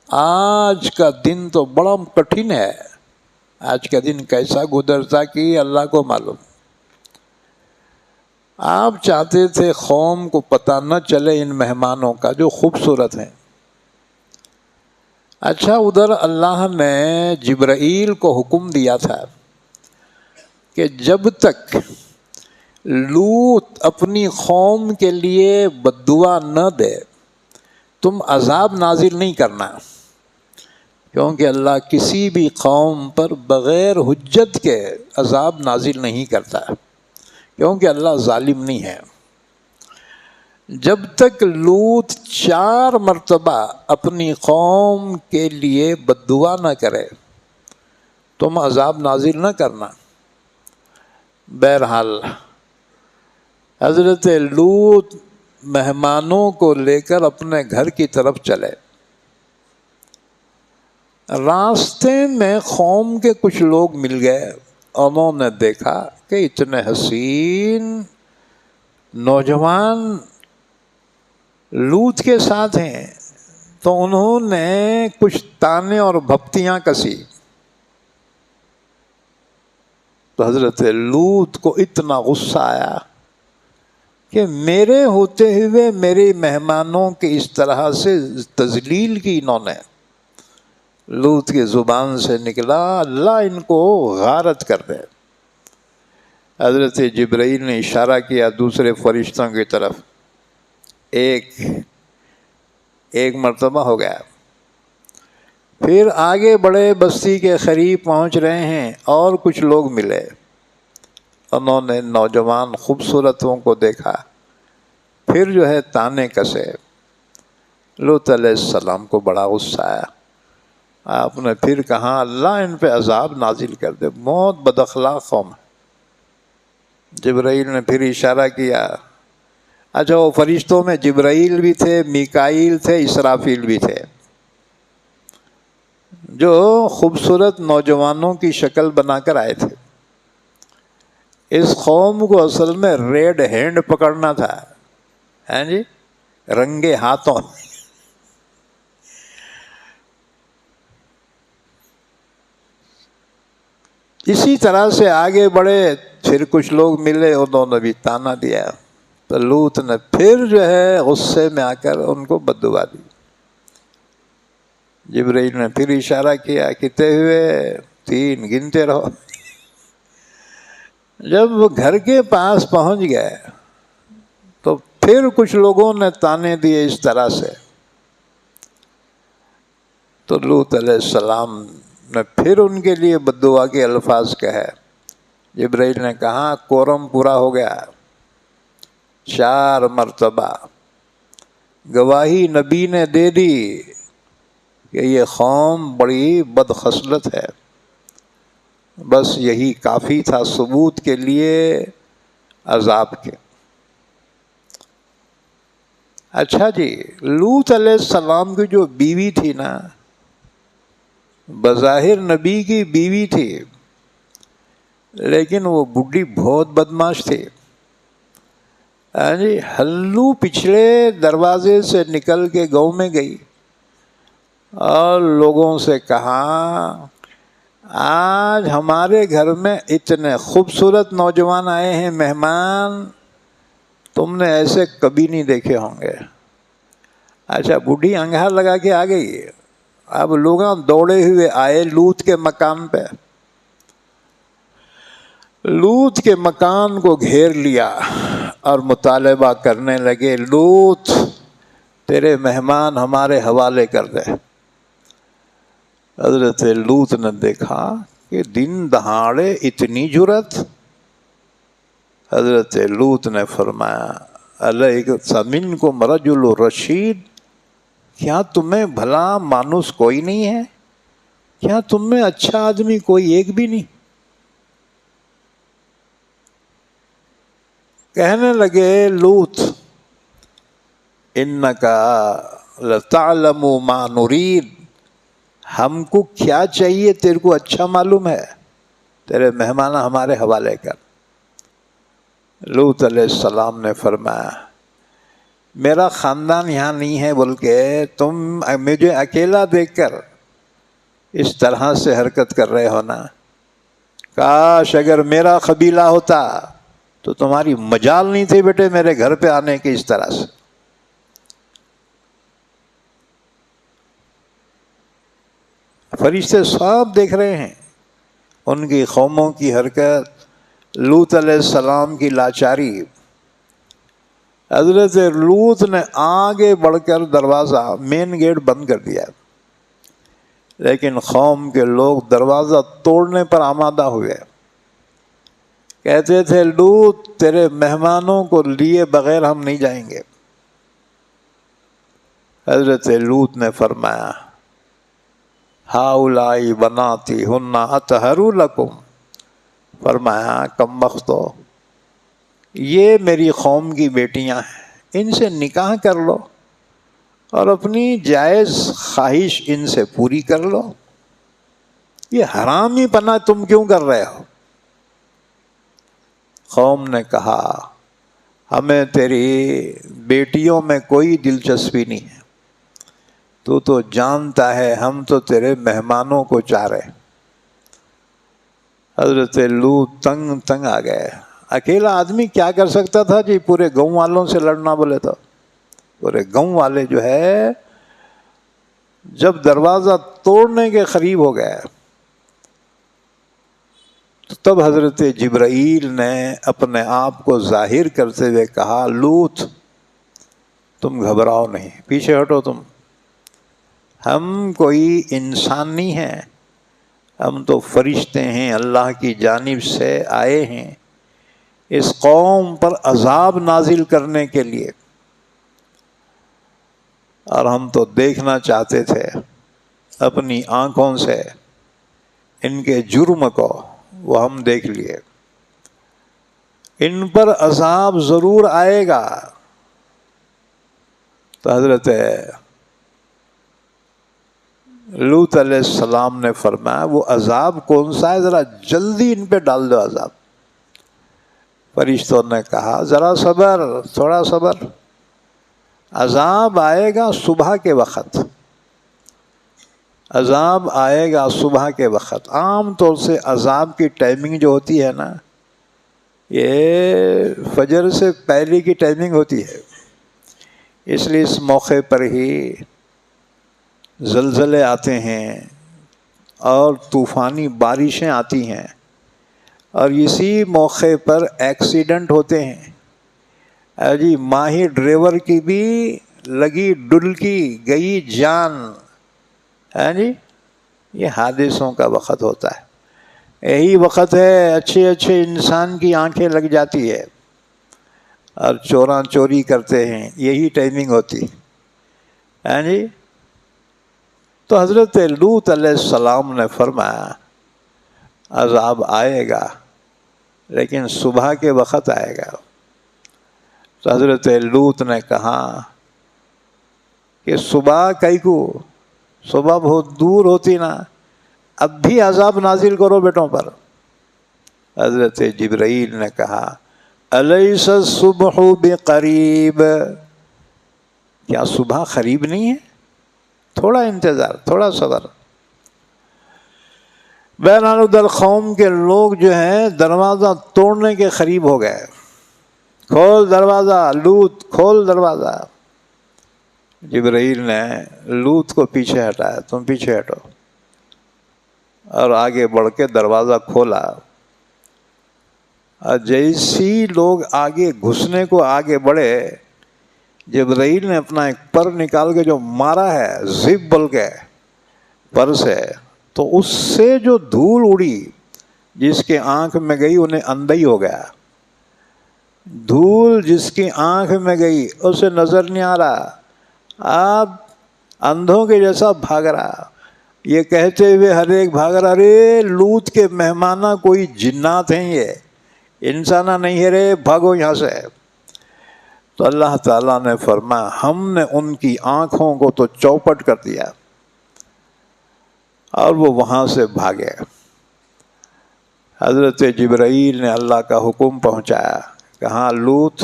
آج کا دن تو بڑا کٹھن ہے، آج کا دن کیسا گزرتا کہ اللہ کو معلوم۔ آپ چاہتے تھے قوم کو پتہ نہ چلے ان مہمانوں کا جو خوبصورت ہیں۔ اچھا ادھر اللہ نے جبرائیل کو حکم دیا تھا کہ جب تک لوط اپنی قوم کے لیے بد دعا نہ دے تم عذاب نازل نہیں کرنا، کیونکہ اللہ کسی بھی قوم پر بغیر حجت کے عذاب نازل نہیں کرتا، کیونکہ اللہ ظالم نہیں ہے۔ جب تک لوط 4 مرتبہ اپنی قوم کے لیے بد دعا نہ کرے تم عذاب نازل نہ کرنا۔ بہرحال حضرت لوط مہمانوں کو لے کر اپنے گھر کی طرف چلے۔ راستے میں قوم کے کچھ لوگ مل گئے، انہوں نے دیکھا کہ اتنے حسین نوجوان لوط کے ساتھ ہیں، تو انہوں نے کچھ تانے اور بھپتیاں کسی. تو حضرت لوط کو اتنا غصہ آیا کہ میرے ہوتے ہوئے میرے مہمانوں کی اس طرح سے تذلیل کی انہوں نے. لوط کی زبان سے نکلا اللہ ان کو غارت کر دے. حضرت جبرائیل نے اشارہ کیا دوسرے فرشتوں کی طرف. ایک مرتبہ ہو گیا. پھر آگے بڑے بستی کے قریب پہنچ رہے ہیں اور کچھ لوگ ملے. انہوں نے نوجوان خوبصورتوں کو دیکھا. پھر جو ہے تانے کسے. لوط علیہ السلام کو بڑا غصہ آیا. آپ نے پھر کہا اللہ ان پہ عذاب نازل کر دے، بہت بد اخلاق قوم ہے. جبرائیل نے پھر اشارہ کیا. اچھا وہ فرشتوں میں جبرائیل بھی تھے، میکائیل تھے، اسرافیل بھی تھے، جو خوبصورت نوجوانوں کی شکل بنا کر آئے تھے. اس قوم کو اصل میں ریڈ ہینڈ پکڑنا تھا، ہیں جی، رنگے ہاتھوں. اسی طرح سے آگے بڑھے. پھر کچھ لوگ ملے، انہوں نے بھی تانا دیا. تو لوط نے پھر جو ہے غصے میں آ کر ان کو بد دعا دی. جبرائیل نے پھر اشارہ کیا کتنے ہوئے؟ 3 گنتے رہو. جب وہ گھر کے پاس پہنچ گئے تو پھر کچھ لوگوں نے تانے دیے اس طرح سے. تو لوط علیہ السلام نے پھر ان کے لیے بد دعا کے الفاظ کہے. جبرائیل نے کہا کورم پورا ہو گیا. 4 مرتبہ گواہی نبی نے دے دی کہ یہ قوم بڑی بد خصلت ہے. بس یہی کافی تھا ثبوت کے لیے عذاب کے. اچھا جی، لوط علیہ السلام کی جو بیوی تھی نا، بظاہر نبی کی بیوی تھی، لیکن وہ بڈھی بہت بدماش تھی. جی، ہلو پچھلے دروازے سے نکل کے گاؤں میں گئی اور لوگوں سے کہا آج ہمارے گھر میں اتنے خوبصورت نوجوان آئے ہیں مہمان، تم نے ایسے کبھی نہیں دیکھے ہوں گے. اچھا، بوڑھی انگھا لگا کے آ گئی. اب لوگ دوڑے ہوئے آئے لوط کے مکان پہ. لوط کے مکان کو گھیر لیا اور مطالبہ کرنے لگے لوط تیرے مہمان ہمارے حوالے کر دے. حضرت لوط نے دیکھا کہ دن دہاڑے اتنی جرأت. حضرت لوط نے فرمایا الیس منکم رجل رشید، کیا تمہیں بھلا مانوس کوئی نہیں ہے؟ کیا تم میں اچھا آدمی کوئی ایک بھی نہیں؟ کہنے لگے لوط انکا لتعلم ما نرید، ہم کو کیا چاہیے تیرے کو اچھا معلوم ہے، تیرے مہمان ہمارے حوالے کر. لوط علیہ السلام نے فرمایا میرا خاندان یہاں نہیں ہے، بلکہ تم مجھے اکیلا دیکھ کر اس طرح سے حرکت کر رہے ہو نا. کاش اگر میرا قبیلہ ہوتا تو تمہاری مجال نہیں تھی بیٹے میرے گھر پہ آنے کی اس طرح سے. فرشتے سب دیکھ رہے ہیں ان کی قوموں کی حرکت، لوط علیہ السلام کی لاچاری. حضرت لوط نے آگے بڑھ کر دروازہ مین گیٹ بند کر دیا، لیکن قوم کے لوگ دروازہ توڑنے پر آمادہ ہوئے. کہتے تھے لوط تیرے مہمانوں کو لیے بغیر ہم نہیں جائیں گے. حضرت لوط نے فرمایا ہؤلاء بناتی ہن اطہر لکم، فرمایا کم بختو، یہ میری قوم کی بیٹیاں ہیں، ان سے نکاح کر لو اور اپنی جائز خواہش ان سے پوری کر لو. یہ حرامی پنا تم کیوں کر رہے ہو؟ قوم نے کہا ہمیں تیری بیٹیوں میں کوئی دلچسپی نہیں ہے، تو جانتا ہے ہم تو تیرے مہمانوں کو چاہ رہے. حضرت لوط تنگ آ گئے. اکیلا آدمی کیا کر سکتا تھا جی؟ پورے گاؤں والوں سے لڑنا بولے تو. پورے گاؤں والے جو ہے جب دروازہ توڑنے کے قریب ہو گئے تو تب حضرت جبرائیل نے اپنے آپ کو ظاہر کرتے ہوئے کہا لوط تم گھبراؤ نہیں، پیچھے ہٹو تم. ہم کوئی انسان نہیں ہیں، ہم تو فرشتے ہیں، اللہ کی جانب سے آئے ہیں اس قوم پر عذاب نازل کرنے کے لیے، اور ہم تو دیکھنا چاہتے تھے اپنی آنکھوں سے ان کے جرم کو، وہ ہم دیکھ لیے. ان پر عذاب ضرور آئے گا. تو حضرت لوط علیہ السلام نے فرمایا وہ عذاب کون سا ہے؟ ذرا جلدی ان پہ ڈال دو عذاب. فرشتوں نے کہا ذرا صبر، تھوڑا صبر، عذاب آئے گا صبح کے وقت، عذاب آئے گا صبح کے وقت. عام طور سے عذاب کی ٹائمنگ جو ہوتی ہے نا، یہ فجر سے پہلے کی ٹائمنگ ہوتی ہے. اس لیے اس موقع پر ہی زلزلے آتے ہیں اور طوفانی بارشیں آتی ہیں، اور اسی موقع پر ایکسیڈنٹ ہوتے ہیں. جی ماہی ڈرائیور کی بھی لگی ڈلکی گئی جان. جی یہ حادثوں کا وقت ہوتا ہے. یہی وقت ہے اچھے اچھے انسان کی آنکھیں لگ جاتی ہے اور چوراں چوری کرتے ہیں، یہی ٹائمنگ ہوتی. جی تو حضرت لوط علیہ السلام نے فرمایا عذاب آئے گا لیکن صبح کے وقت آئے گا. تو حضرت لوط نے کہا کہ صبح کئی کو، صبح بہت دور ہوتی نا، اب بھی عذاب نازل کرو بیٹوں پر. حضرت جبرائیل نے کہا الیس الصبح بقریب، کیا صبح قریب نہیں ہے؟ تھوڑا انتظار، تھوڑا صبر. بہرحال ادھر قوم کے لوگ جو ہیں دروازہ توڑنے کے قریب ہو گئے. کھول دروازہ لوط، کھول دروازہ. جبرائیل نے لوط کو پیچھے ہٹایا، تم پیچھے ہٹو، اور آگے بڑھ کے دروازہ کھولا. اور جیسی لوگ آگے گھسنے کو آگے بڑھے، جبرائیل نے اپنا ایک پر نکال کے جو مارا ہے، زب بول کے پر سے، تو اس سے جو دھول اڑی جس کے آنکھ میں گئی انہیں اندھا ہی ہو گیا. دھول جس کی آنکھ میں گئی اسے نظر نہیں آ رہا، آپ اندھوں کے جیسا بھاگ رہا. یہ کہتے ہوئے ہر ایک بھاگ رہا ارے لوط کے مہمانہ کوئی جنات ہیں، یہ انسانہ نہیں ہے رے، بھاگو یہاں سے. تو اللہ تعالیٰ نے فرمایا ہم نے ان کی آنکھوں کو تو چوپٹ کر دیا اور وہ وہاں سے بھاگے. حضرت جبرائیل نے اللہ کا حکم پہنچایا، کہا لوط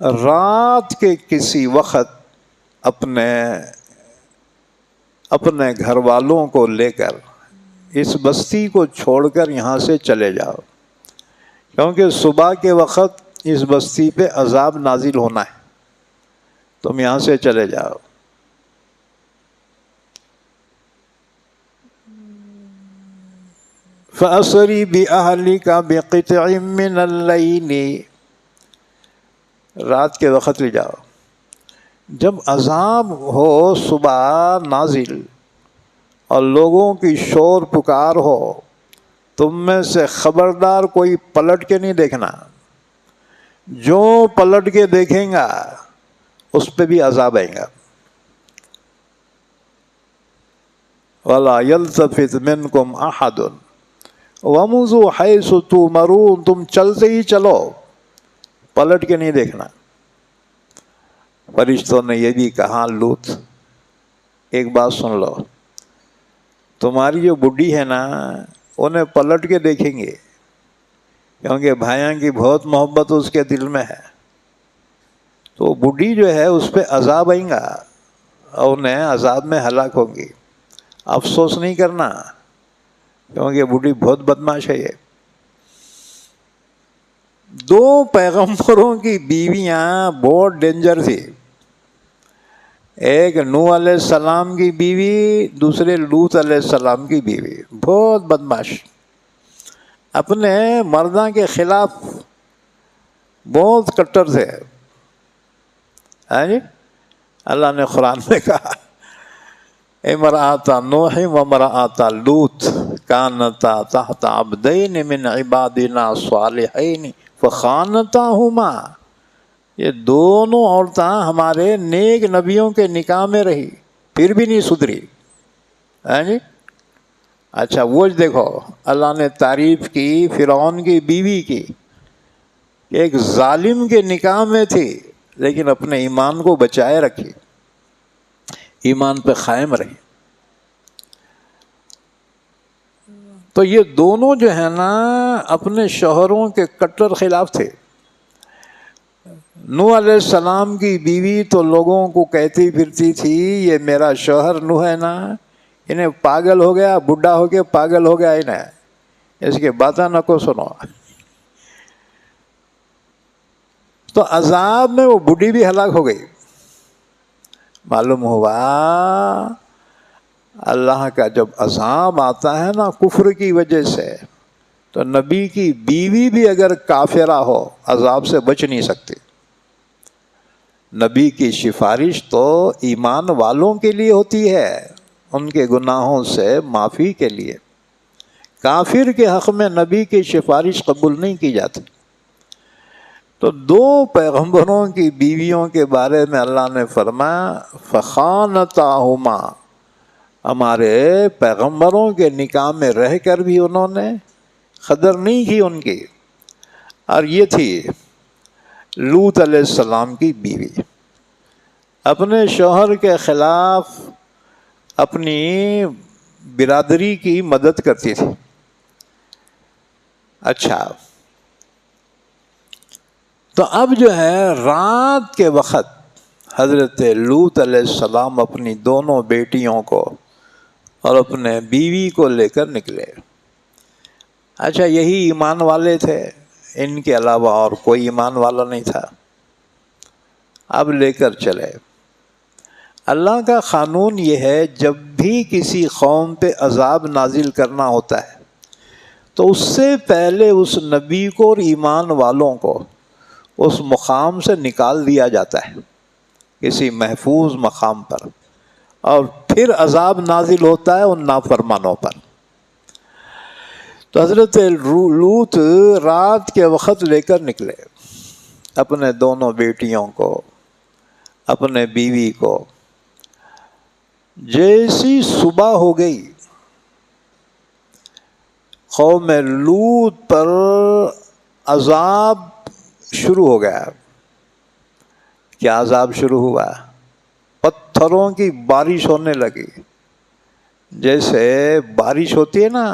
رات کے کسی وقت اپنے گھر والوں کو لے کر اس بستی کو چھوڑ کر یہاں سے چلے جاؤ، کیونکہ صبح کے وقت اس بستی پہ عذاب نازل ہونا ہے، تم یہاں سے چلے جاؤ. فَأَسْرِ بِأَهْلِكَ بِقِطْعٍ مِّنَ اللَّيْلِ، رات کے وقت لے جاؤ. جب عذاب ہو صبح نازل اور لوگوں کی شور پکار ہو، تم میں سے خبردار کوئی پلٹ کے نہیں دیکھنا. جو پلٹ کے دیکھیں گا اس پہ بھی عذاب آئے گا. وَلَا يَلْتَفِتْ مِنْكُمْ أَحَدٌ وَامْضُوا حَيْثُ تُؤْمَرُونَ، تم چلتے ہی چلو، پلٹ کے نہیں دیکھنا. فرشتوں نے یہ بھی کہا لوط ایک بات سن لو، تمہاری جو بڈھی ہے نا انہیں پلٹ کے دیکھیں گے، کیونکہ بھائیاں کی بہت محبت اس کے دل میں ہے، تو بڈھی جو ہے اس پہ عذاب آئیں گا. اور انہیں عذاب میں ہلاک ہوں گی۔ افسوس نہیں کرنا، کیونکہ بوڑھی بہت بدماش ہے یہ۔ دو پیغمبروں کی بیویاں بہت ڈینجر تھی، ایک نوح علیہ السلام کی بیوی، دوسرے لوط علیہ السلام کی بیوی، بہت بدماش، اپنے مرداں کے خلاف بہت کٹر تھے۔ ہاں جی، اللہ نے قرآن میں کہا امرأۃ نوح وامرأۃ لوط کانتا تحت عبدین من عبادنا صالحین فخانتاہما، یہ دونوں عورتیں ہمارے نیک نبیوں کے نکاح میں رہی، پھر بھی نہیں سدھری۔ ہاں جی، اچھا وہ دیکھو اللہ نے تعریف کی فرعون کی بیوی کی، ایک ظالم کے نکاح میں تھی لیکن اپنے ایمان کو بچائے رکھی، ایمان پہ قائم رہی۔ تو یہ دونوں جو ہے نا اپنے شوہروں کے کٹر خلاف تھے۔ نوح علیہ السلام کی بیوی تو لوگوں کو کہتی پھرتی تھی یہ میرا شوہر نوح ہے نا، انہیں پاگل ہو گیا، بڈھا ہو گیا، پاگل ہو گیا انہیں، اس کی باتیں نہ کو سنو۔ تو عذاب میں وہ بڈھی بھی ہلاک ہو گئی۔ معلوم ہوا اللہ کا جب عذاب آتا ہے نا کفر کی وجہ سے، تو نبی کی بیوی بھی اگر کافرہ ہو عذاب سے بچ نہیں سکتی۔ نبی کی سفارش تو ایمان والوں کے لیے ہوتی ہے، ان کے گناہوں سے معافی کے لیے۔ کافر کے حق میں نبی کی سفارش قبول نہیں کی جاتی۔ تو دو پیغمبروں کی بیویوں کے بارے میں اللہ نے فرمایا فخانتاہما، ہمارے پیغمبروں کے نکاح میں رہ کر بھی انہوں نے قدر نہیں کی ان کی۔ اور یہ تھی لوط علیہ السلام کی بیوی، اپنے شوہر کے خلاف اپنی برادری کی مدد کرتی تھی۔ اچھا، تو اب جو ہے رات کے وقت حضرت لوط علیہ السلام اپنی دونوں بیٹیوں کو اور اپنے بیوی کو لے کر نکلے۔ اچھا، یہی ایمان والے تھے، ان کے علاوہ اور کوئی ایمان والا نہیں تھا۔ اب لے کر چلے۔ اللہ کا قانون یہ ہے جب بھی کسی قوم پہ عذاب نازل کرنا ہوتا ہے تو اس سے پہلے اس نبی کو اور ایمان والوں کو اس مقام سے نکال دیا جاتا ہے کسی محفوظ مقام پر، اور پھر عذاب نازل ہوتا ہے ان نافرمانوں پر۔ تو حضرت لوط رات کے وقت لے کر نکلے اپنے دونوں بیٹیوں کو، اپنے بیوی کو۔ جیسی صبح ہو گئی قوم لوط پر عذاب شروع ہو گیا۔ کیا عذاب شروع ہوا؟ پتھروں کی بارش ہونے لگی، جیسے بارش ہوتی ہے نا،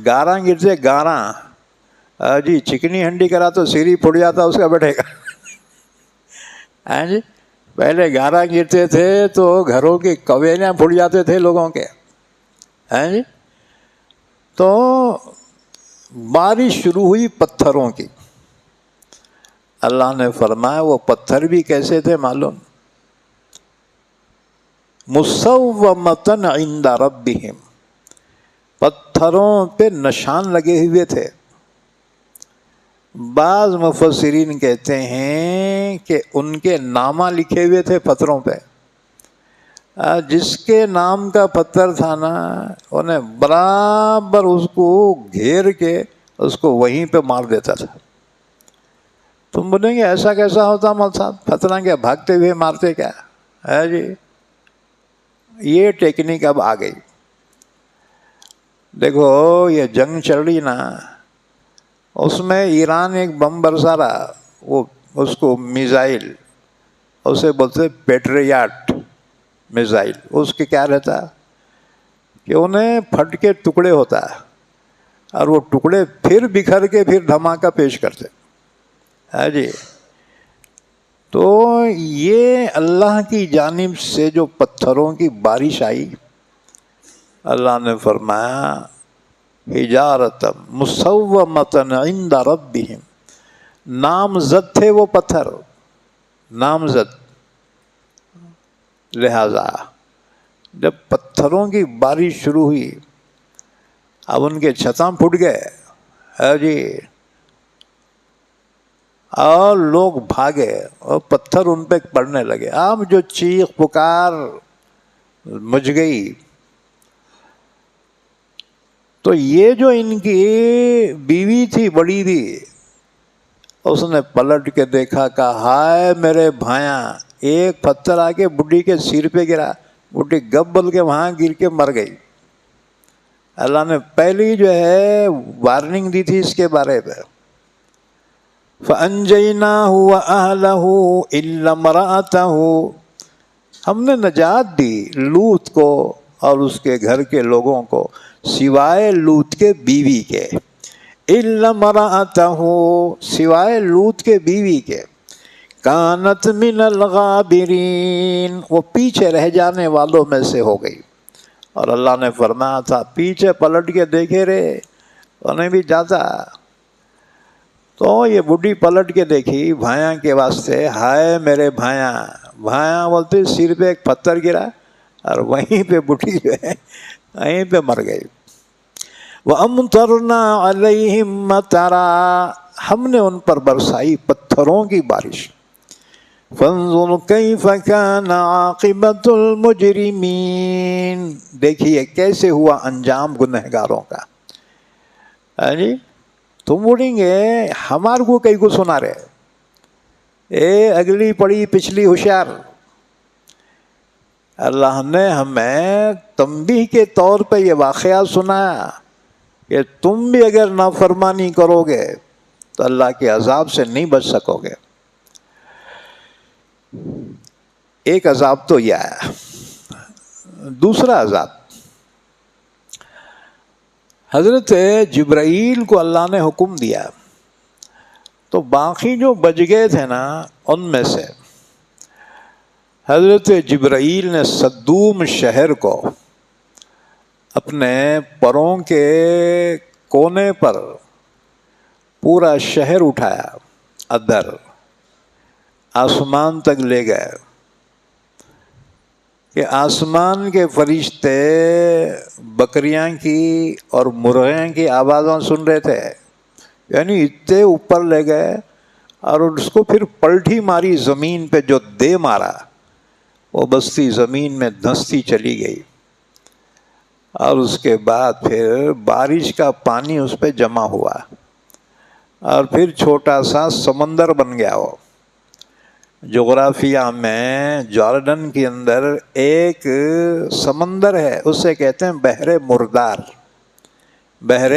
گاراں گرتے گاراں، جی چکنی ہنڈی کرا تو سیری پھٹ جاتا اس کا بیٹھے گا۔ ہاں جی، پہلے گاراں گرتے تھے تو گھروں کی کویلیاں پھٹ جاتے تھے لوگوں کے۔ ہاں جی، تو بارش شروع ہوئی پتھروں کی۔ اللہ نے فرمایا وہ پتھر بھی کیسے تھے معلوم؟ مصومۃ عند ربہم، پتھروں پہ نشان لگے ہوئے تھے۔ بعض مفسرین کہتے ہیں کہ ان کے نامہ لکھے ہوئے تھے پتھروں پہ، جس کے نام کا پتھر تھا نا انہیں برابر اس کو گھیر کے اس کو وہیں پہ مار دیتا تھا۔ تم بولیں گے ایسا کیسا ہوتا مول صاحب، پتھر کیا بھاگتے ہوئے مارتے کیا ہے جی؟ یہ ٹیکنیک اب آ گئی۔ دیکھو یہ جنگ چل رہی نا، اس میں ایران ایک بم برسا رہا، وہ اس کو میزائل، اسے بولتے پیٹریاٹ میزائل، اس کے کیا رہتا کہ انہیں پھٹ کے ٹکڑے ہوتا ہے اور وہ ٹکڑے پھر بکھر کے پھر دھماکہ پیش کرتے۔ ہاں جی، تو یہ اللہ کی جانب سے جو پتھروں کی بارش آئی، اللہ نے فرمایا حجارۃ مسومۃ عند ربہم، نامزد تھے وہ پتھر، نامزد. لہذا جب پتھروں کی بارش شروع ہوئی، اب ان کے چھتاں پھٹ گئے ہے جی، اور لوگ بھاگے اور پتھر ان پہ پڑنے لگے. اب جو چیخ پکار مچ گئی. تو یہ جو ان کی بیوی تھی بڑی بھی، اس نے پلٹ کے دیکھا، کہا ہائے میرے بھائیاں. ایک پتھر آ کے بڈھی کے سر پہ گرا، بڈھی گبل کے وہاں گر کے مر گئی. اللہ نے پہلی جو ہے وارننگ دی تھی اس کے بارے میں. فَأَنْجَيْنَاهُ وَأَهْلَهُ إِلَّا امْرَأَتَهُ، ہم نے نجات دی لوط کو اور اس کے گھر کے لوگوں کو، سوائے لوط کے بیوی کے. إِلَّا امْرَأَتَهُ، سوائے لوط کے بیوی کے. كَانَتْ مِنَ الْغَابِرِينَ، وہ پیچھے رہ جانے والوں میں سے ہو گئی. اور اللہ نے فرمایا تھا پیچھے پلٹ کے دیکھے رہے، انہیں بھی جاتا. تو یہ بڈھی پلٹ کے دیکھی بھائیاں کے واسطے، ہائے میرے بھائیاں. بھائیاں بولتے سر پہ ایک پتھر گرا اور وہیں پہ بڈھی جو ہے وہیں پہ مر گئی. وَأَمْطَرْنَا عَلَيْهِمْ مَطَرًا، ہم نے ان پر برسائی پتھروں کی بارش. فَانظُرْ كَيْفَ كَانَ عَاقِبَةُ الْمُجْرِمِينَ، دیکھیے کیسے ہوا انجام گنہگاروں کا. جی تم بولیں گے ہمارے کو کئی کو سنا رہے، اے اگلی پڑی پچھلی ہوشیار. اللہ نے ہمیں تنبیہ کے طور پہ یہ واقعہ سنایا کہ تم بھی اگر نافرمانی کرو گے تو اللہ کے عذاب سے نہیں بچ سکو گے. ایک عذاب تو یہ آیا. دوسرا عذاب، حضرت جبرائیل کو اللہ نے حکم دیا، تو باقی جو بچ گئے تھے نا ان میں سے حضرت جبرائیل نے صدوم شہر کو اپنے پروں کے کونے پر پورا شہر اٹھایا، ادھر آسمان تک لے گئے کہ آسمان کے فرشتے بکریاں کی اور مرغیاں کی آوازیں سن رہے تھے. یعنی اتنے اوپر لے گئے اور اس کو پھر پلٹی ماری زمین پہ، جو دے مارا وہ بستی زمین میں دھنستی چلی گئی. اور اس کے بعد پھر بارش کا پانی اس پہ جمع ہوا اور پھر چھوٹا سا سمندر بن گیا. وہ جغرافیہ میں جارڈن کے اندر ایک سمندر ہے، اسے کہتے ہیں بحر مردار. بحر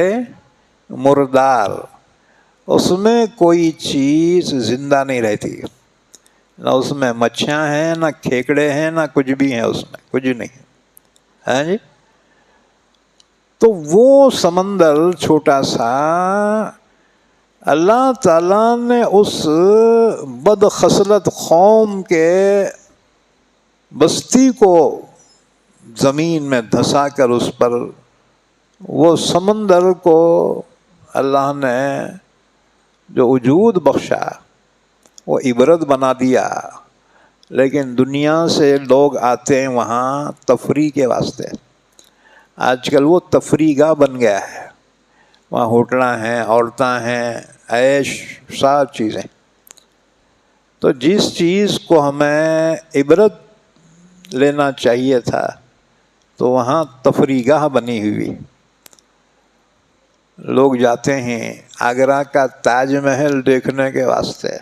مردار، اس میں کوئی چیز زندہ نہیں رہتی، نہ اس میں مچھیاں ہیں، نہ کھیکڑے ہیں، نہ کچھ بھی ہیں، اس میں کچھ نہیں ہے جی. تو وہ سمندر چھوٹا سا، اللہ تعالیٰ نے اس بد خصلت قوم کے بستی کو زمین میں دھسا کر اس پر وہ سمندر کو اللہ نے جو وجود بخشا وہ عبرت بنا دیا. لیکن دنیا سے لوگ آتے ہیں وہاں تفریح کے واسطے. آج کل وہ تفریح گاہ بن گیا ہے، وہاں ہوٹلاں ہیں، عورتاں ہیں، عیش سب چیزیں. تو جس چیز کو ہمیں عبرت لینا چاہیے تھا تو وہاں تفریح گاہ بنی ہوئی. لوگ جاتے ہیں آگرہ کا تاج محل دیکھنے کے واسطے.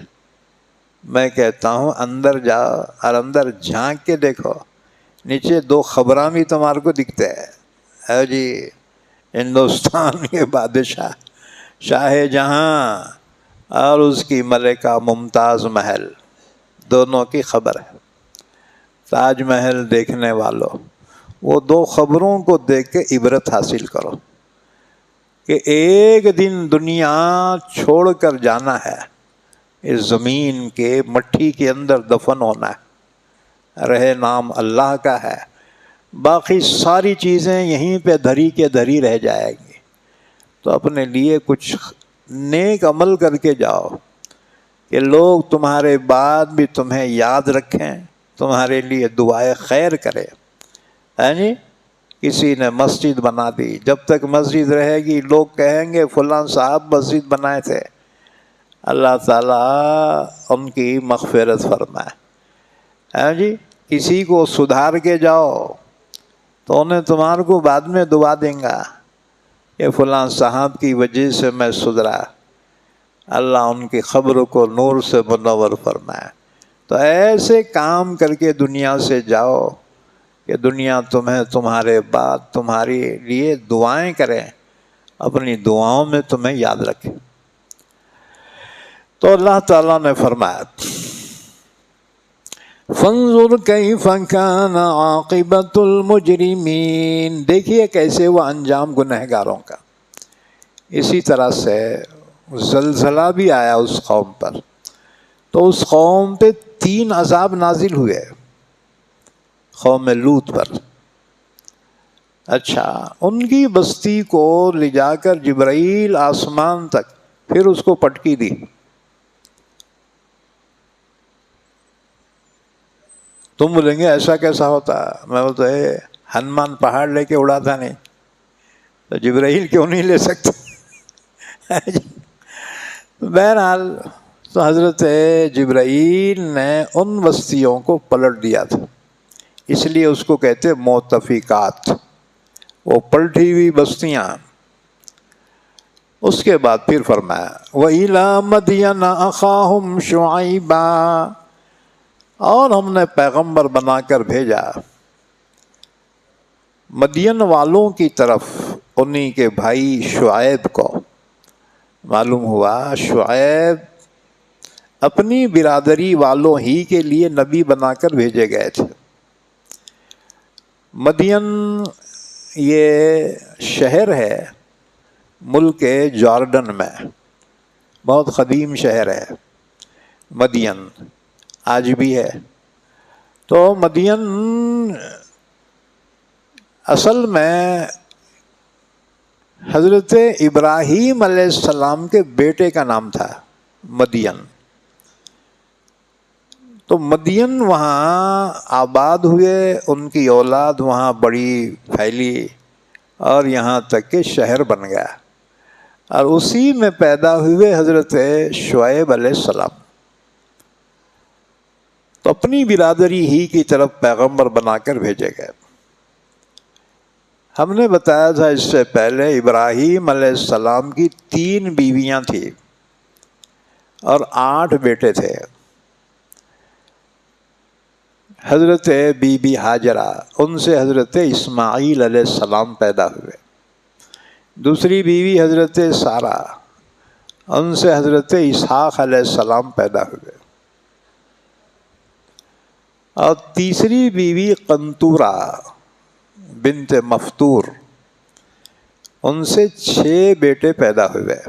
میں کہتا ہوں اندر جاؤ اور اندر جھانک کے دیکھو، نیچے دو خبراں بھی تمہارے کو دکھتے ہیں جی. ہندوستان کے بادشاہ شاہ جہاں اور اس کی ملکہ ممتاز محل، دونوں کی خبر ہے. تاج محل دیکھنے والوں وہ دو خبروں کو دیکھ کے عبرت حاصل کرو کہ ایک دن دنیا چھوڑ کر جانا ہے اس زمین کے مٹی کے اندر دفن ہونا ہے، رہے نام اللہ کا ہے، باقی ساری چیزیں یہیں پہ دھری کے دھری رہ جائیں گی۔ تو اپنے لیے کچھ نیک عمل کر کے جاؤ کہ لوگ تمہارے بعد بھی تمہیں یاد رکھیں، تمہارے لیے دعائے خیر کریں۔ جی کسی نے مسجد بنا دی، جب تک مسجد رہے گی لوگ کہیں گے فلاں صاحب مسجد بنائے تھے، اللہ تعالیٰ ان کی مغفرت فرمائے۔ جی کسی کو سدھار کے جاؤ تو انہیں تمہارے کو بعد میں دعا دیں گا کہ فلاں صاحب کی وجہ سے میں سدھرا، اللہ ان کی قبر کو نور سے منور فرمائے۔ تو ایسے کام کر کے دنیا سے جاؤ کہ دنیا تمہیں تمہارے بعد تمہارے لیے دعائیں کریں، اپنی دعاؤں میں تمہیں یاد رکھیں۔ تو اللہ تعالیٰ نے فرمایا فانظر کیف کان عاقبۃ المجرمین، دیکھیے کیسے وہ انجام گنہگاروں کا۔ اسی طرح سے زلزلہ بھی آیا اس قوم پر، تو اس قوم پہ 3 عذاب نازل ہوئے، قوم لوط پر۔ اچھا، ان کی بستی کو لے جا کر جبرائیل آسمان تک پھر اس کو پٹکی دی۔ تم بولیں گے ایسا کیسا ہوتا؟ میں بولتا ہے ہنومان پہاڑ لے کے اڑاتا نہیں تو جبرائیل کیوں نہیں لے سکتے؟ بہرحال تو حضرت جبرائیل نے ان بستیوں کو پلٹ دیا تھا، اس لیے اس کو کہتے موتفقات، وہ پلٹی ہوئی بستیاں۔ اس کے بعد پھر فرمایا وَإِلَىٰ مَدْيَنَ أَخَاهُمْ شُعَيْبًا، اور ہم نے پیغمبر بنا کر بھیجا مدین والوں کی طرف انہی کے بھائی شعیب کو۔ معلوم ہوا شعیب اپنی برادری والوں ہی کے لیے نبی بنا کر بھیجے گئے تھے۔ مدین یہ شہر ہے ملک جارڈن میں، بہت قدیم شہر ہے مدین، آج بھی ہے۔ تو مدین اصل میں حضرت ابراہیم علیہ السلام کے بیٹے کا نام تھا مدین۔ تو مدین وہاں آباد ہوئے، ان کی اولاد وہاں بڑی پھیلی اور یہاں تک کہ شہر بن گیا، اور اسی میں پیدا ہوئے حضرت شعیب علیہ السلام۔ تو اپنی برادری ہی کی طرف پیغمبر بنا کر بھیجے گئے۔ ہم نے بتایا تھا اس سے پہلے ابراہیم علیہ السلام کی 3 بیویاں تھیں اور 8 بیٹے تھے۔ حضرت بی بی ہاجرہ، ان سے حضرت اسماعیل علیہ السلام پیدا ہوئے۔ دوسری بیوی حضرت سارہ، ان سے حضرت اسحاق علیہ السلام پیدا ہوئے۔ اور تیسری بیوی قنطورہ بنت مفتور، ان سے 6 بیٹے پیدا ہوئے۔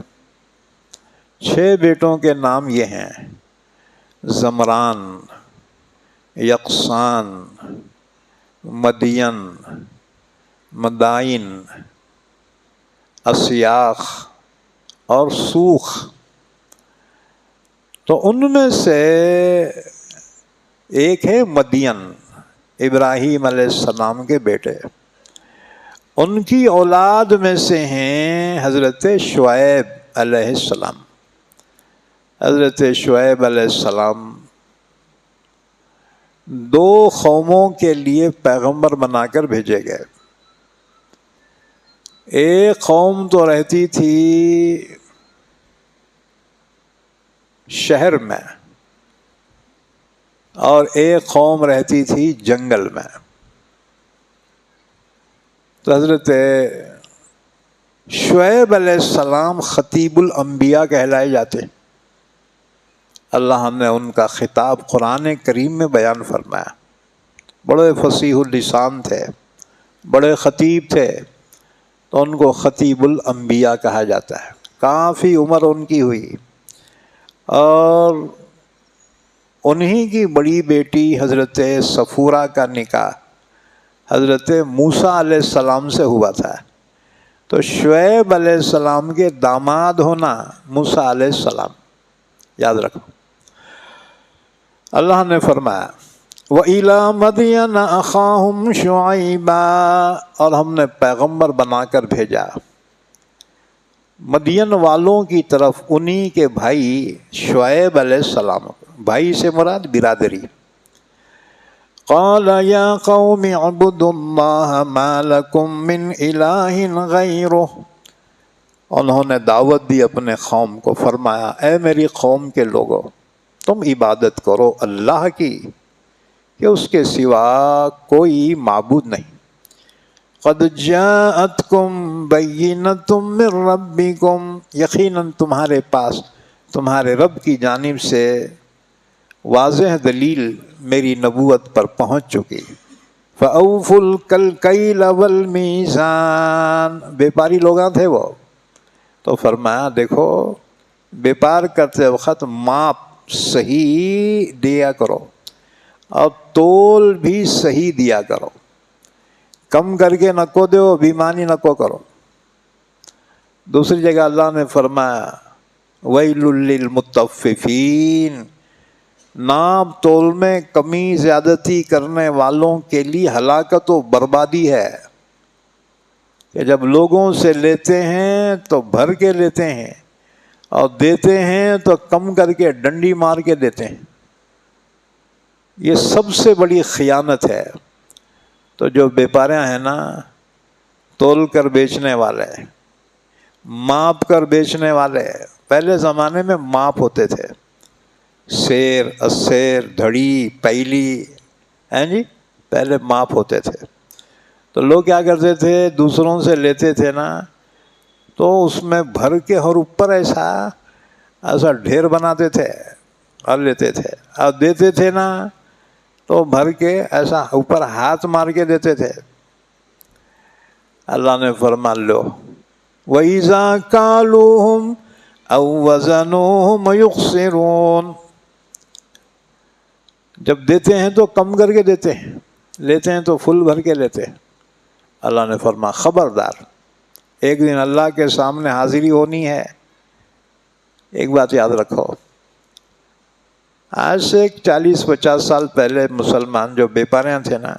6 بیٹوں کے نام یہ ہیں: زمران، یقسان، مدین، مدائن، اسیاخ اور سوخ۔ تو ان میں سے ایک ہے مدین، ابراہیم علیہ السلام کے بیٹے، ان کی اولاد میں سے ہیں حضرت شعیب علیہ السلام۔ حضرت شعیب علیہ السلام 2 قوموں کے لیے پیغمبر بنا کر بھیجے گئے۔ ایک قوم تو رہتی تھی شہر میں، اور ایک قوم رہتی تھی جنگل میں۔ تو حضرت شعیب علیہ السلام خطیب الانبیاء کہلائے جاتے، اللہ نے ان کا خطاب قرآن کریم میں بیان فرمایا۔ بڑے فصیح اللسان تھے، بڑے خطیب تھے، تو ان کو خطیب الانبیاء کہا جاتا ہے۔ کافی عمر ان کی ہوئی، اور انہی کی بڑی بیٹی حضرت صفورہ کا نکاح حضرت موسیٰ علیہ السلام سے ہوا تھا. تو شعیب علیہ السلام کے داماد ہونا موسیٰ علیہ السلام، یاد رکھو. اللہ نے فرمایا وَإِلَىٰ مَدْيَنَ أَخَاهُمْ شُعَيْبًا، اور ہم نے پیغمبر بنا کر بھیجا مدین والوں کی طرف انہی کے بھائی شعیب علیہ السلام. بھائی سے مراد برادری. قَالَ يَا قَوْمِ اعْبُدُوا اللَّهَ مَا لَكُم مِّنْ إِلَٰهٍ غَيْرُهُ. انہوں نے دعوت دی اپنے قوم کو، فرمایا اے میری قوم کے لوگوں، تم عبادت کرو اللہ کی کہ اس کے سوا کوئی معبود نہیں. قد جاءتکم بینۃ من ربکم، یقیناً تمہارے پاس تمہارے رب کی جانب سے واضح دلیل میری نبوت پر پہنچ چکی. فأوفوا الکیل والمیزان، بیپاری لوگ تھے وہ، تو فرمایا دیکھو بیپار کرتے وقت ماپ صحیح دیا کرو اور تول بھی صحیح دیا کرو، کم کر کے نکو دو، بیمانی نکو کرو. دوسری جگہ اللہ نے فرمایا ویل للمطففین، ناپ تول میں کمی زیادتی کرنے والوں کے لیے ہلاکت و بربادی ہے، کہ جب لوگوں سے لیتے ہیں تو بھر کے لیتے ہیں اور دیتے ہیں تو کم کر کے ڈنڈی مار کے دیتے ہیں. یہ سب سے بڑی خیانت ہے. تو جو بیپاریاں ہیں نا، تول کر بیچنے والے، ماپ کر بیچنے والے، پہلے زمانے میں ماپ ہوتے تھے، سیر، اسیر، دھڑی، پیلی، ہیں جی، پہلے ماپ ہوتے تھے. تو لوگ کیا کرتے تھے، دوسروں سے لیتے تھے نا، تو اس میں بھر کے اور اوپر ایسا ڈھیر بناتے تھے اور لیتے تھے، اور دیتے تھے نا تو بھر کے ایسا اوپر ہاتھ مار کے دیتے تھے. اللہ نے فرما لو وَإِذَا كَالُوهُمْ أَوْ وَزَنُوهُمْ يُخْسِرُونَ، جب دیتے ہیں تو کم کر کے دیتے ہیں، لیتے ہیں تو فل بھر کے لیتے ہیں. اللہ نے فرما خبردار، ایک دن اللہ کے سامنے حاضری ہونی ہے. ایک بات یاد رکھو، آج سے 40-50 سال پہلے مسلمان جو بیپاریاں تھے نا،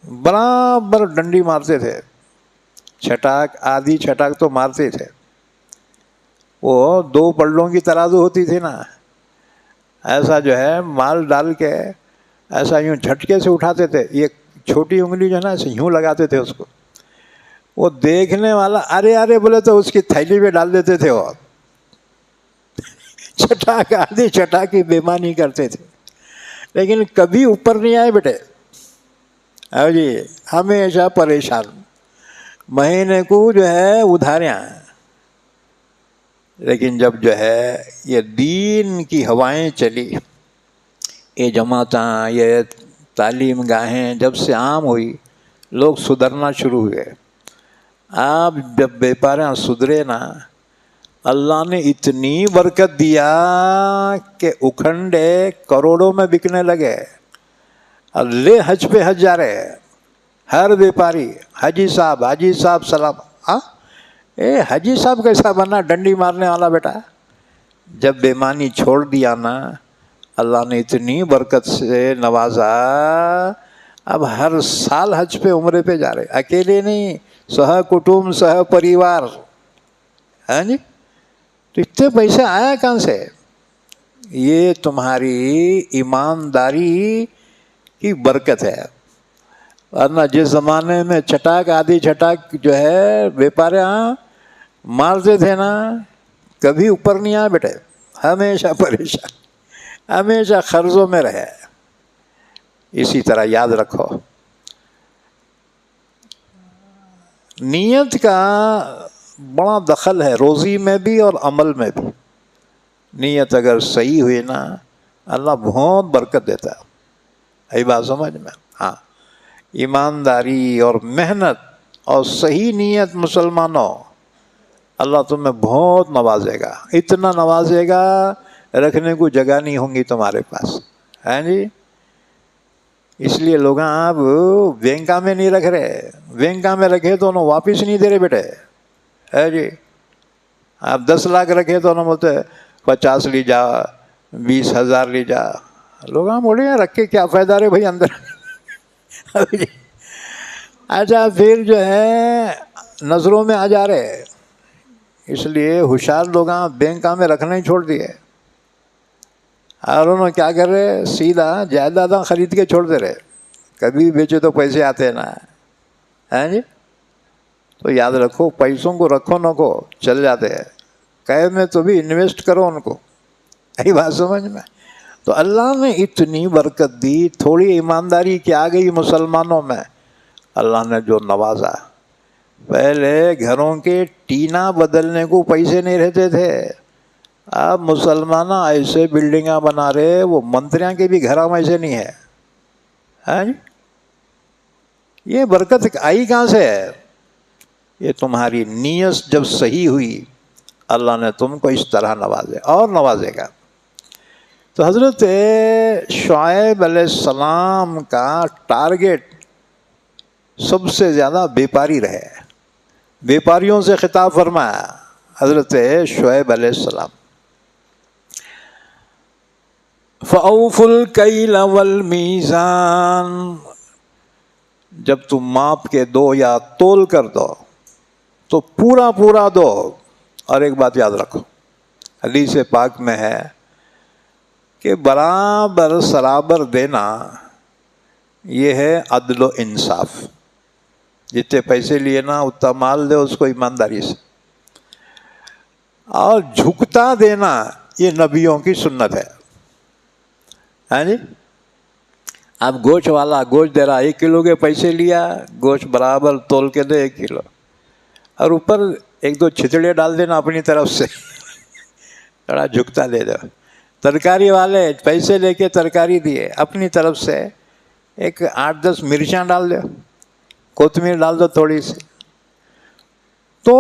برابر ڈنڈی مارتے تھے، چھٹاک، آدھی چھٹاک تو مارتے تھے. وہ 2 پلڑوں کی ترازو ہوتی تھی نا، ایسا جو ہے مال ڈال کے ایسا یوں جھٹکے سے اٹھاتے تھے. یہ چھوٹی انگلی جو ہے نا ایسے یوں لگاتے تھے اس کو، وہ دیکھنے والا ارے ارے بولے تو اس کی تھیلی میں ڈال دیتے تھے. وہ چھٹاک، آدھی چھٹاک کی بےمانی کرتے تھے، لیکن کبھی اوپر نہیں آئے بیٹے. جی ہمیشہ پریشان، مہینے کو جو ہے ادھاریاں. لیکن جب جو ہے یہ دین کی ہوائیں چلی، یہ جماعتاں، یہ تعلیم گاہیں جب سے عام ہوئی، لوگ سدھرنا شروع ہوئے. آپ جب بیپاریاں سدھرے نا، اللہ نے اتنی برکت دیا کہ اکھنڈے کروڑوں میں بکنے لگے. لے حج پہ حج جا رہے، ہر بیپاری حاجی صاحب سلام. اے حاجی صاحب کیسا بنا، ڈنڈی مارنے والا بیٹا. جب بےمانی چھوڑ دیا نا، اللہ نے اتنی برکت سے نوازا، اب ہر سال حج پہ عمرے پہ جا رہے، اکیلے نہیں، سہ کٹمب سہ پریوار. ہاں جی، تو اتنے پیسے آیا کہاں سے؟ یہ تمہاری ایمانداری کی برکت ہے. ورنہ جس زمانے میں چھٹاک، آدھی چھٹاک جو ہے بیپاریاں مارتے تھے نا، کبھی اوپر نہیں آیا بیٹے، ہمیشہ پریشان، ہمیشہ قرضوں میں رہے. اسی طرح یاد رکھو، نیت کا بڑا دخل ہے روزی میں بھی اور عمل میں بھی. نیت اگر صحیح ہوئی نا، اللہ بہت برکت دیتا ہے. یہی بات سمجھ میں؟ ہاں، ایمانداری اور محنت اور صحیح نیت مسلمانوں، اللہ تمہیں بہت نوازے گا، اتنا نوازے گا رکھنے کو جگہ نہیں ہوں گی تمہارے پاس، ہیں جی۔ اس لیے لوگ آپ بینکا میں نہیں رکھ رہے، بینکا میں رکھے تو انہوں واپس نہیں دے رہے بیٹے، ہے جی۔ آپ 10 لاکھ رکھے تو انہوں بولتے 50 لی جا، 20,000 لی جا۔ لوگ ہم بولے ہیں رکھ کے کیا فائدہ رہے بھائی اندر۔ اچھا پھر جو ہے نظروں میں آ جا رہے، اس لیے ہوشیار لوگ بینکا میں رکھنا ہی چھوڑ دیے، اور انہوں کیا کر رہے، سیدھا جائیداداں خرید کے چھوڑ دے رہے، کبھی بیچے تو پیسے آتے نا، ہیں جی۔ تو یاد رکھو پیسوں کو رکھو نہ کو چل جاتے ہیں، کہے میں تو بھی انویسٹ کرو ان کو، یہی بات سمجھ میں۔ تو اللہ نے اتنی برکت دی، تھوڑی ایمانداری کی آ گئی مسلمانوں میں، اللہ نے جو نوازا۔ پہلے گھروں کے ٹینا بدلنے کو پیسے نہیں رہتے تھے، اب مسلمان ایسے بلڈنگاں بنا رہے، وہ منتریاں کے بھی گھر میں ایسے نہیں ہے، ہاں جی۔ یہ برکت آئی کہاں سے ہے؟ یہ تمہاری نیت جب صحیح ہوئی، اللہ نے تم کو اس طرح نوازے اور نوازے گا۔ تو حضرت شعیب علیہ السلام کا ٹارگٹ سب سے زیادہ بیپاری رہے، بیپاریوں سے خطاب فرمایا حضرت شعیب علیہ السلام۔ فَأَوْفُوا الْكَيْلَ وَالْمِيزَانَ، جب تم ماپ کے دو یا تول کر دو تو پورا پورا دو۔ اور ایک بات یاد رکھو، حدیث پاک میں ہے کہ برابر سرابر دینا یہ ہے عدل و انصاف، جتنے پیسے لیے نا اتنا مال دے اس کو ایمانداری سے، اور جھکتا دینا یہ نبیوں کی سنت ہے، ہاں جی۔ اب گوشت والا گوشت دے رہا 1 کلو کے پیسے لیا، گوشت برابر تول کے دے 1 کلو، اور اوپر 1-2 چھچڑے ڈال دینا اپنی طرف سے، تھوڑا جھکتا دے دو۔ ترکاری والے پیسے لے کے ترکاری دیے، اپنی طرف سے 8-10 مرچاں ڈال دو، کوتمیر ڈال دو تھوڑی سی۔ تو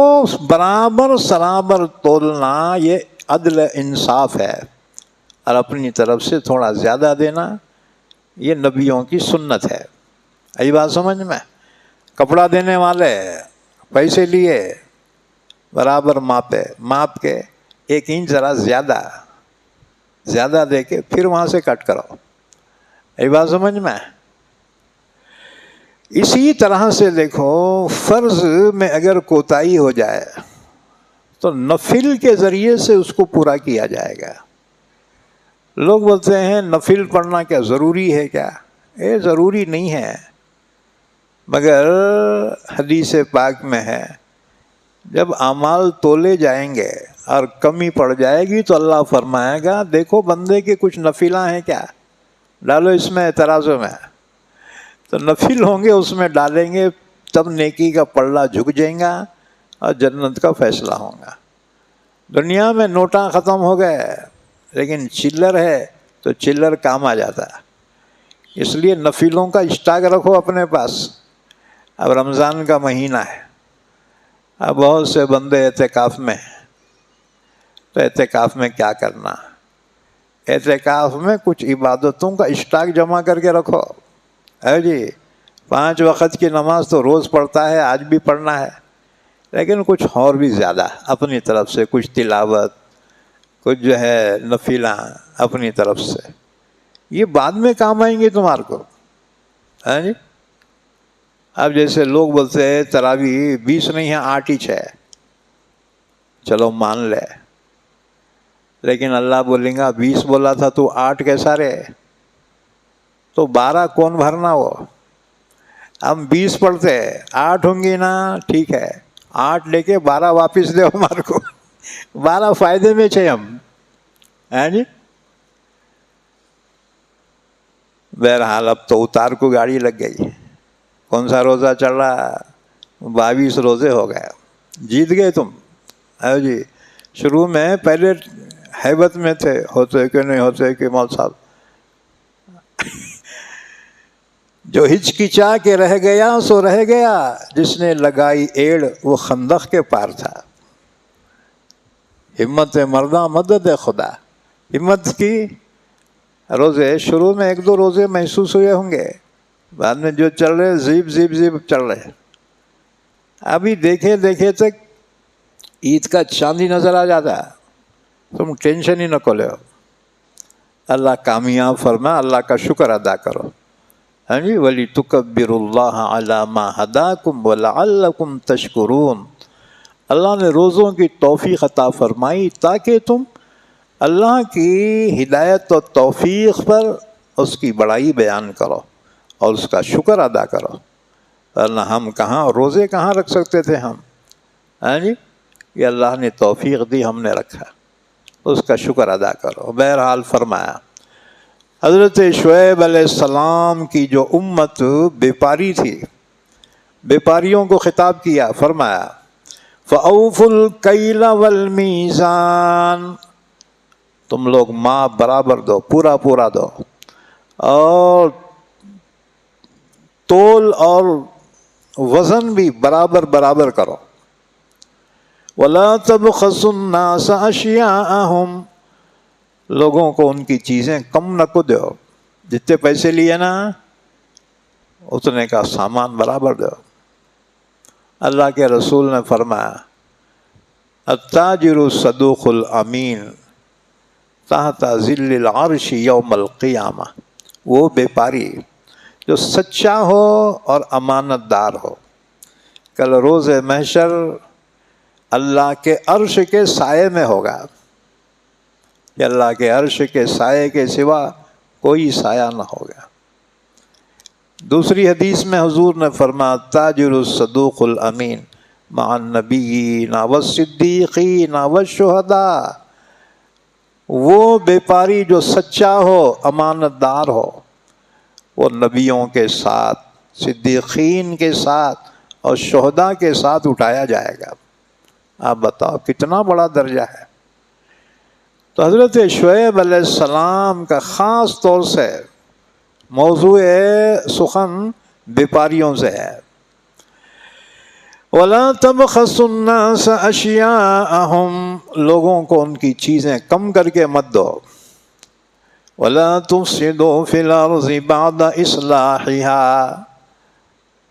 برابر سرابر تولنا یہ عدل انصاف ہے، اور اپنی طرف سے تھوڑا زیادہ دینا یہ نبیوں کی سنت ہے، یہی بات سمجھ میں۔ کپڑا دینے والے پیسے لیے برابر ماپے، ماپ کے 1 انچ ذرا زیادہ دے کے پھر وہاں سے کٹ کرو، یہی بات سمجھ میں۔ اسی طرح سے دیکھو فرض میں اگر کوتاہی ہو جائے تو نفل کے ذریعے سے اس کو پورا کیا جائے گا۔ لوگ بولتے ہیں نفل پڑھنا کیا ضروری ہے کیا؟ یہ ضروری نہیں ہے، مگر حدیث پاک میں ہے جب اعمال تولے جائیں گے اور کمی پڑ جائے گی تو اللہ فرمائے گا دیکھو بندے کے کچھ نفلیں ہیں کیا، ڈالو اس میں ترازو میں، تو نفل ہوں گے اس میں ڈالیں گے، تب نیکی کا پلڑا جھک جائے گا اور جنت کا فیصلہ ہوگا۔ دنیا میں نوٹاں ختم ہو گئے لیکن چلر ہے تو چلر کام آ جاتا ہے، اس لیے نفلوں کا اسٹاک رکھو اپنے پاس۔ اب رمضان کا مہینہ ہے، اب بہت سے بندے اعتکاف میں ہیں، تو اعتکاف میں کیا کرنا؟ اعتکاف میں کچھ عبادتوں کا اسٹاک جمع کر کے رکھو، ہے جی۔ 5 وقت کی نماز تو روز پڑھتا ہے، آج بھی پڑھنا ہے، لیکن کچھ اور بھی زیادہ اپنی طرف سے، کچھ تلاوت، کچھ جو ہے نفلیں اپنی طرف سے، یہ بعد میں کام آئیں گے تمہارے کو، ہے جی۔ اب جیسے لوگ بولتے ہیں تراویح 20 نہیں ہے 8 ہی ہے، چلو مان لے، لیکن اللہ بولیں گا 20 بولا تھا تو 8 کیسا رہے؟ تو 12 کون بھرنا وہ؟ ہم 20 پڑھتے 8 ہوں گی نا، ٹھیک ہے 8 لے کے 12 واپس دے ہمارے کو، 12 فائدے میں چھے ہم، ہیں جی۔ بہرحال اب تو اتار کو گاڑی لگ گئی، کون سا روزہ چل رہا؟ 22 روزے ہو گئے، جیت گئے تم، ہے جی۔ شروع میں پہلے ہیبت میں تھے، ہوتے کہ نہیں ہوتے کہ مول صاحب، جو ہچکچا کے رہ گیا سو رہ گیا، جس نے لگائی ایڑ وہ خندق کے پار تھا، ہمت مرداں مدد خدا. ہمت کی روزے شروع میں 1-2 روزے محسوس ہوئے ہوں گے، بعد میں جو چل رہے زیب چل رہے. ابھی دیکھے تک عید کا چاندی نظر آ جاتا ہے، تم ٹینشن ہی نہ کھولے ہو. اللہ کامیاب فرما، اللہ کا شکر ادا کرو. ہاں جی، وَلِتُكَبِّرُوا اللَّهَ عَلَى مَا هَدَاكُمْ وَلَعَلَّكُمْ تَشْكُرُونَ. اللہ نے روزوں کی توفیق عطا فرمائی تاکہ تم اللہ کی ہدایت و توفیق پر اس کی بڑائی بیان کرو اور اس کا شکر ادا کرو. ورنہ ہم کہاں روزے کہاں رکھ سکتے تھے ہم. ہاں جی، یہ اللہ نے توفیق دی، ہم نے رکھا، اس کا شکر ادا کرو. بہرحال فرمایا حضرت شعیب علیہ السلام کی جو امت بیپاری تھی، بیپاریوں کو خطاب کیا، فرمایا فَأَوْفُوا الْكَيْلَ وَالْمِيزَانَ. تم لوگ ماپ برابر دو، پورا دو، اور تول اور وزن بھی برابر کرو. وَلَا تَبْخَسُوا النَّاسَ أَشْيَاءَهُمْ. لوگوں کو ان کی چیزیں کم نہ کو دو، جتنے پیسے لیے نا اتنے کا سامان برابر دو. اللہ کے رسول نے فرمایا التاجر الصدوق الامین تحت ظل العرش یوم القیامہ. وہ بیپاری جو سچا ہو اور امانت دار ہو، کل روز محشر اللہ کے عرش کے سائے میں ہوگا. کہ اللہ کے عرش کے سائے کے سوا کوئی سایہ نہ ہوگا. دوسری حدیث میں حضور نے فرمایا تاجر الصدوق الامین مع النبیین والصدیقین والشہداء. وہ بیپاری جو سچا ہو، امانت دار ہو، وہ نبیوں کے ساتھ، صدیقین کے ساتھ اور شہداء کے ساتھ اٹھایا جائے گا. آپ بتاؤ کتنا بڑا درجہ ہے. تو حضرت شعیب علیہ السلام کا خاص طور سے موضوع سخن بیپاریوں سے ہے. وَلَا تَبْخَسُوا النَّاسَ أَشْيَاءَهُمْ. لوگوں کو ان کی چیزیں کم کر کے مت دو. وَلَا تُفْسِدُوا فِي الْأَرْضِ بَعْدَ إِصْلَاحِهَا.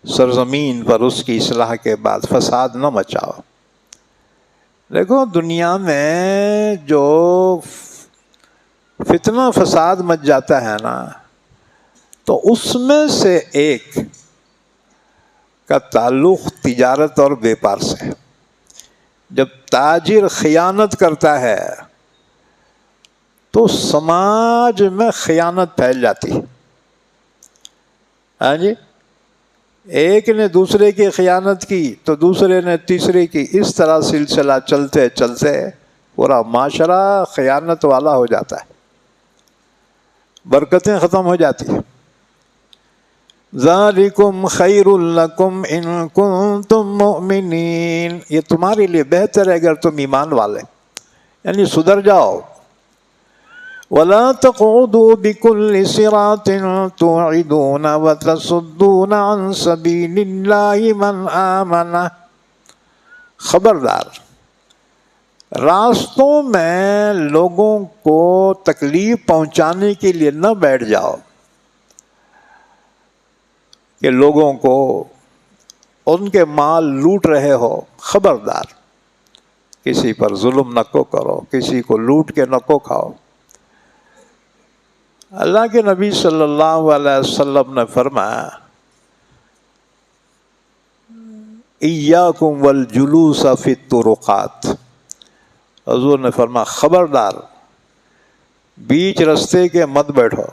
سرزمین پر اس کی اصلاح کے بعد فساد نہ مچاؤ. دیکھو دنیا میں جو فتنہ فساد مچ جاتا ہے نا، تو اس میں سے ایک کا تعلق تجارت اور بیپار سے. جب تاجر خیانت کرتا ہے تو سماج میں خیانت پھیل جاتی ہے. ہاں جی، ایک نے دوسرے کی خیانت کی تو دوسرے نے تیسرے کی، اس طرح سلسلہ چلتے چلتے پورا معاشرہ خیانت والا ہو جاتا ہے، برکتیں ختم ہو جاتی ہیں. ذالکم خیر لکم ان کنتم مؤمنین. یہ تمہارے لیے بہتر ہے اگر تم ایمان والے، یعنی سدھر جاؤ. وَلَا تَقْعُدُوا بِكُلِّ صِرَاطٍ تُوعِدُونَ وَتَصُدُّونَ عَنْ سَبِيلِ اللَّهِ مَنْ آمَنَ. خبردار، راستوں میں لوگوں کو تکلیف پہنچانے کے لیے نہ بیٹھ جاؤ کہ لوگوں کو ان کے مال لوٹ رہے ہو. خبردار، کسی پر ظلم نہ کو کرو، کسی کو لوٹ کے نہ کو کھاؤ. اللہ کے نبی صلی اللہ علیہ وسلم نے فرمایا ایاکم والجلوس فی الطرقات. حضور نے فرمایا خبردار، بیچ رستے کے مت بیٹھو.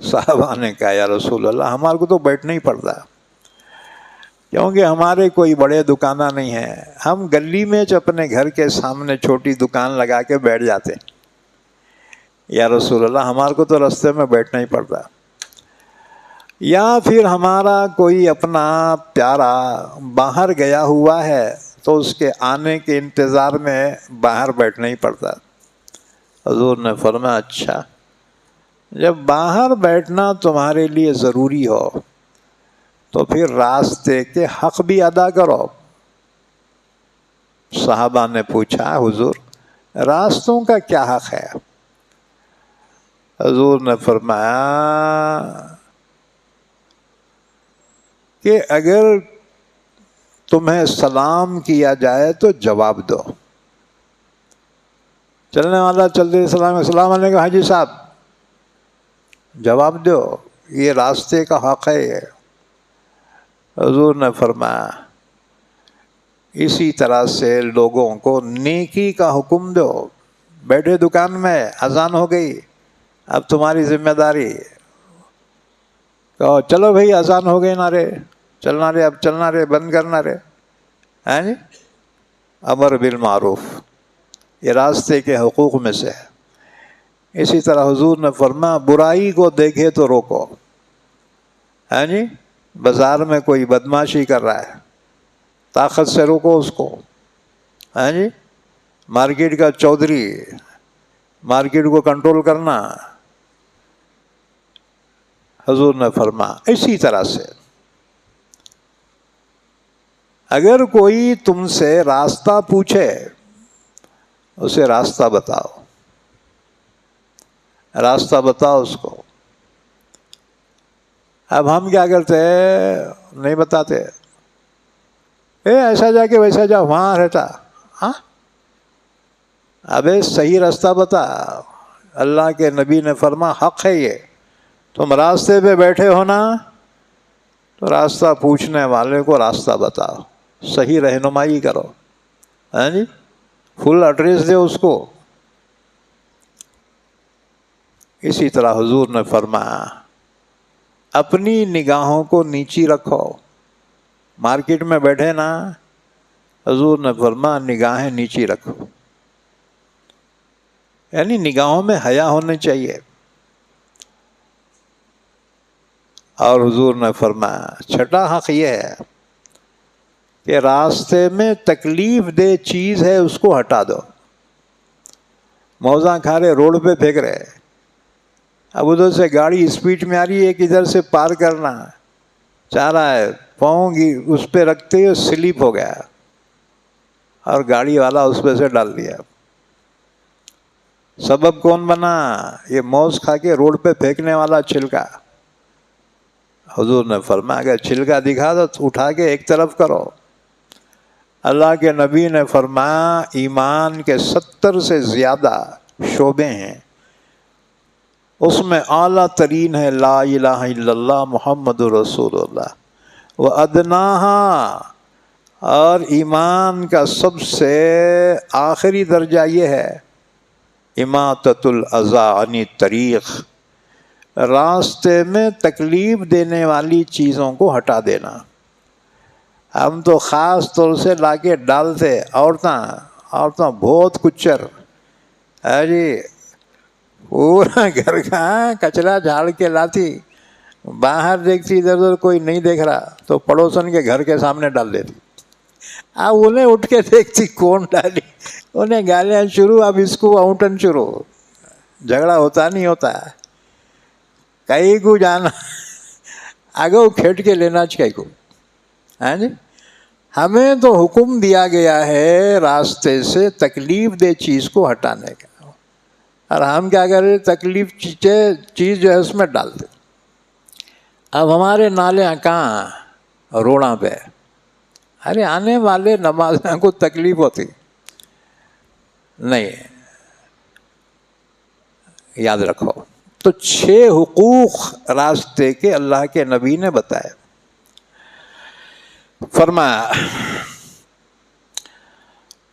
صحابہ نے کہا یا رسول اللہ ہمارے کو تو بیٹھنا ہی پڑتا ہے، کیونکہ ہمارے کوئی بڑے دکانہ نہیں ہیں. ہم گلی میں اپنے گھر کے سامنے چھوٹی دکان لگا کے بیٹھ جاتے. یا رسول اللہ ہمارے کو تو رستے میں بیٹھنا ہی پڑتا. یا پھر ہمارا کوئی اپنا پیارا باہر گیا ہوا ہے تو اس کے آنے کے انتظار میں باہر بیٹھنا ہی پڑتا. حضور نے فرمایا اچھا، جب باہر بیٹھنا تمہارے لیے ضروری ہو تو پھر راستے کے حق بھی ادا کرو. صحابہ نے پوچھا حضور راستوں کا کیا حق ہے؟ حضور نے فرمایا کہ اگر تمہیں سلام کیا جائے تو جواب دو. چلنے والا چلتے السلام علیکم حاجی صاحب، جواب دو، یہ راستے کا حق ہے. یہ حضور نے فرمایا اسی طرح سے لوگوں کو نیکی کا حکم دو. بیٹھے دکان میں، اذان ہو گئی، اب تمہاری ذمہ داری، کہو چلو بھائی اذان ہو گئی نہ رے، چلنا رے، اب چلنا رے، بند کرنا رے. ہے جی، امر بالمعروف یہ راستے کے حقوق میں سے ہے. اسی طرح حضور نے فرمایا برائی کو دیکھے تو روکو. ہے جی، بازار میں کوئی بدماشی کر رہا ہے، طاقت سے روکو اس کو. ہے جی، مارکیٹ کا چودھری، مارکیٹ کو کنٹرول کرنا. حضور نے فرمایا اسی طرح سے اگر کوئی تم سے راستہ پوچھے اسے راستہ بتاؤ، راستہ بتاؤ اس کو. اب ہم کیا کرتے ہیں؟ نہیں بتاتے. ایسا جا کے ویسا جا، وہاں رہتا. ہاں، ابے صحیح راستہ بتا. اللہ کے نبی نے فرما حق ہے یہ. تم راستے پہ بیٹھے ہو نا تو راستہ پوچھنے والے کو راستہ بتاؤ، صحیح رہنمائی کرو. ہاں جی، فل ایڈریس دے اس کو. اسی طرح حضور نے فرمایا اپنی نگاہوں کو نیچی رکھو. مارکیٹ میں بیٹھے نا، حضور نے فرمایا نگاہیں نیچی رکھو، یعنی نگاہوں میں حیا ہونے چاہیے. اور حضور نے فرمایا چھٹا حق یہ ہے کہ راستے میں تکلیف دہ چیز ہے اس کو ہٹا دو. موزاں کھا رہے، روڈ پہ پھینک رہے، اب ادھر سے گاڑی اسپیڈ میں آ رہی ہے، ادھر سے پار کرنا چاہ رہا ہے، پاؤں گی اس پہ رکھتے ہی سلپ ہو گیا اور گاڑی والا اس پہ سے ڈال دیا. سبب کون بنا؟ یہ موز کھا کے روڈ پہ پھینکنے والا چھلکا. حضور نے فرمایا اگر چھلکا دکھا دو تو اٹھا کے ایک طرف کرو. اللہ کے نبی نے فرمایا ایمان کے 70 سے زیادہ شعبے ہیں، اس میں اعلیٰ ترین ہے لا الہ الا اللہ محمد رسول اللہ. وَأَدْنَاهَا، اور ایمان کا سب سے آخری درجہ یہ ہے اماطۃ الاذی عن الطریق، راستے میں تکلیف دینے والی چیزوں کو ہٹا دینا. ہم تو خاص طور سے لا کے ڈالتے، عورتیں بہت کچر ہے جی، پورا گھر کا کچرا جھاڑ کے لاتی، باہر دیکھتی ادھر ادھر کوئی نہیں دیکھ رہا تو پڑوسن کے گھر کے سامنے ڈال دیتی. اب انہیں اٹھ کے دیکھتی کون ڈالی، انہیں گالیاں شروع، اب اس کو آؤٹن شروع، جھگڑا ہوتا نہیں ہوتا. کئی کو جانا آگے کھیٹ کے لینا چاہیے کو. ہاں جی، ہمیں تو حکم دیا گیا ہے راستے سے تکلیف دہ چیز کو ہٹانے کا، اور ہم کیا کر رہے؟ تکلیف چیز جو ہے اس میں ڈالتے. اب ہمارے نالے کہاں؟ روڑاں پہ. ارے آنے والے نمازیوں کو تکلیف ہوتی نہیں، یاد رکھو. تو 6 حقوق راستے کے اللہ کے نبی نے بتائے. فرمایا